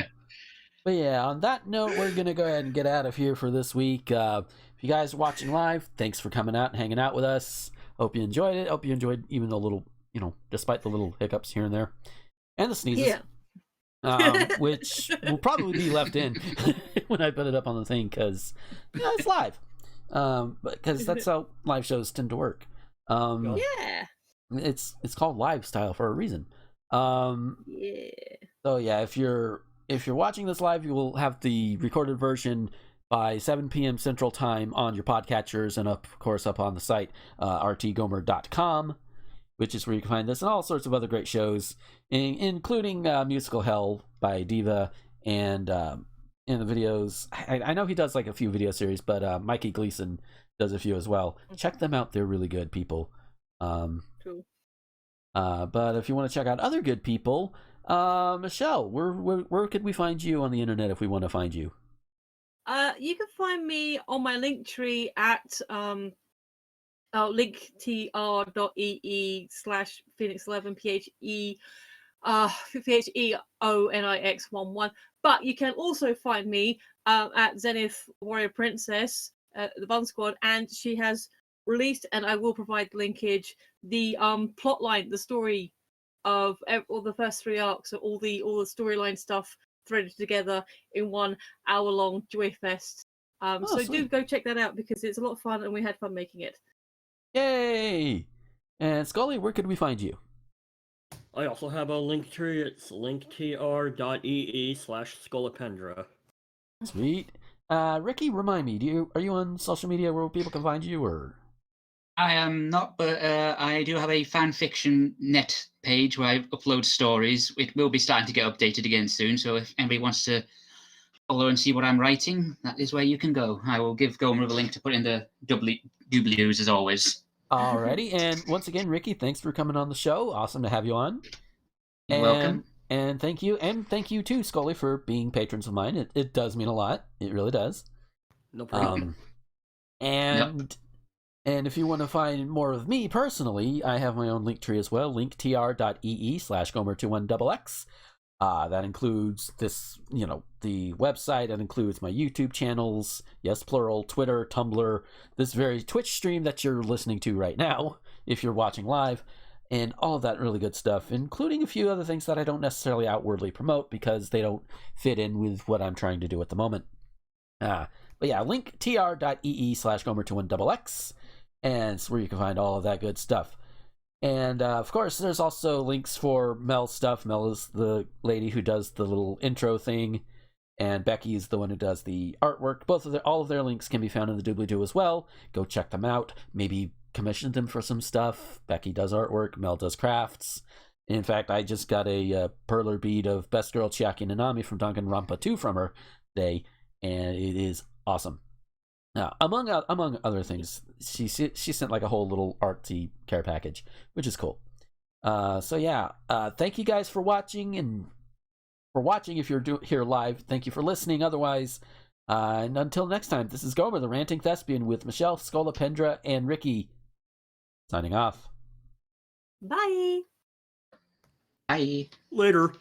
But yeah, on that note, we're going to go ahead and get out of here for this week. If you guys are watching live, thanks for coming out and hanging out with us. Hope you enjoyed it. Hope you enjoyed even the little, despite the little hiccups here and there. And the sneezes. Yeah. Which will probably be left in when I put it up on the thing because it's live. Because that's how live shows tend to work. Yeah. It's called live style for a reason. Yeah. So yeah, if you're watching this live, you will have the recorded version by 7 p.m. Central Time on your podcatchers, and of course up on the site, rtgomer.com, which is where you can find this and all sorts of other great shows, including Musical Hell by Diva, and in the videos, I know he does like a few video series, but Mikey Gleason does a few as well. Check them out; they're really good people. Cool. But if you want to check out other good people, Michelle, where could we find you on the internet if we want to find you? You can find me on my link tree at linktr.ee/Phoenix11 PHEONIX11. But you can also find me at Zenith Warrior Princess, the Bun Squad, and she has released, and I will provide linkage, the plot line, the story of all the first 3 arcs, so all the storyline stuff threaded together in 1 hour-long joy fest. So sweet. do go check that out because it's a lot of fun and we had fun making it. Yay! And Scully, where could we find you? I also have a link tree. It's linktr.ee/Scolipendra. Sweet. Ricky, remind me, are you on social media where people can find you, or? I am not, but I do have a fanfiction net page where I upload stories. It will be starting to get updated again soon, so if anybody wants to follow and see what I'm writing, that is where you can go. I will give Gomer a link to put in the W's as always. Alrighty, and once again, Ricky, thanks for coming on the show. Awesome to have you on. You're welcome. And thank you too, Scully, for being patrons of mine. It does mean a lot. It really does. No problem. And if you want to find more of me personally, I have my own link tree as well, linktr.ee/Gomer21XX. That includes this, the website. That includes my YouTube channels, yes, plural, Twitter, Tumblr, this very Twitch stream that you're listening to right now, if you're watching live, and all of that really good stuff, including a few other things that I don't necessarily outwardly promote because they don't fit in with what I'm trying to do at the moment. But yeah, linktr.ee/Gomer21XX, and it's where you can find all of that good stuff. And of course, there's also links for Mel's stuff. Mel is the lady who does the little intro thing, and Becky is the one who does the artwork. All of their links can be found in the doobly-doo as well. Go check them out. Maybe commission them for some stuff. Becky does artwork. Mel does crafts. In fact, I just got a perler bead of Best Girl Chiaki Nanami from Danganronpa 2 from her today, and it is awesome. Now, among other things, she sent like a whole little artsy care package, which is cool. So yeah, thank you guys for watching, and if you're here live, thank you for listening. Otherwise, and until next time, this is Gomer, the Ranting Thespian, with Michelle, Scolipendra, and Ricky, signing off. Bye. Bye. Later.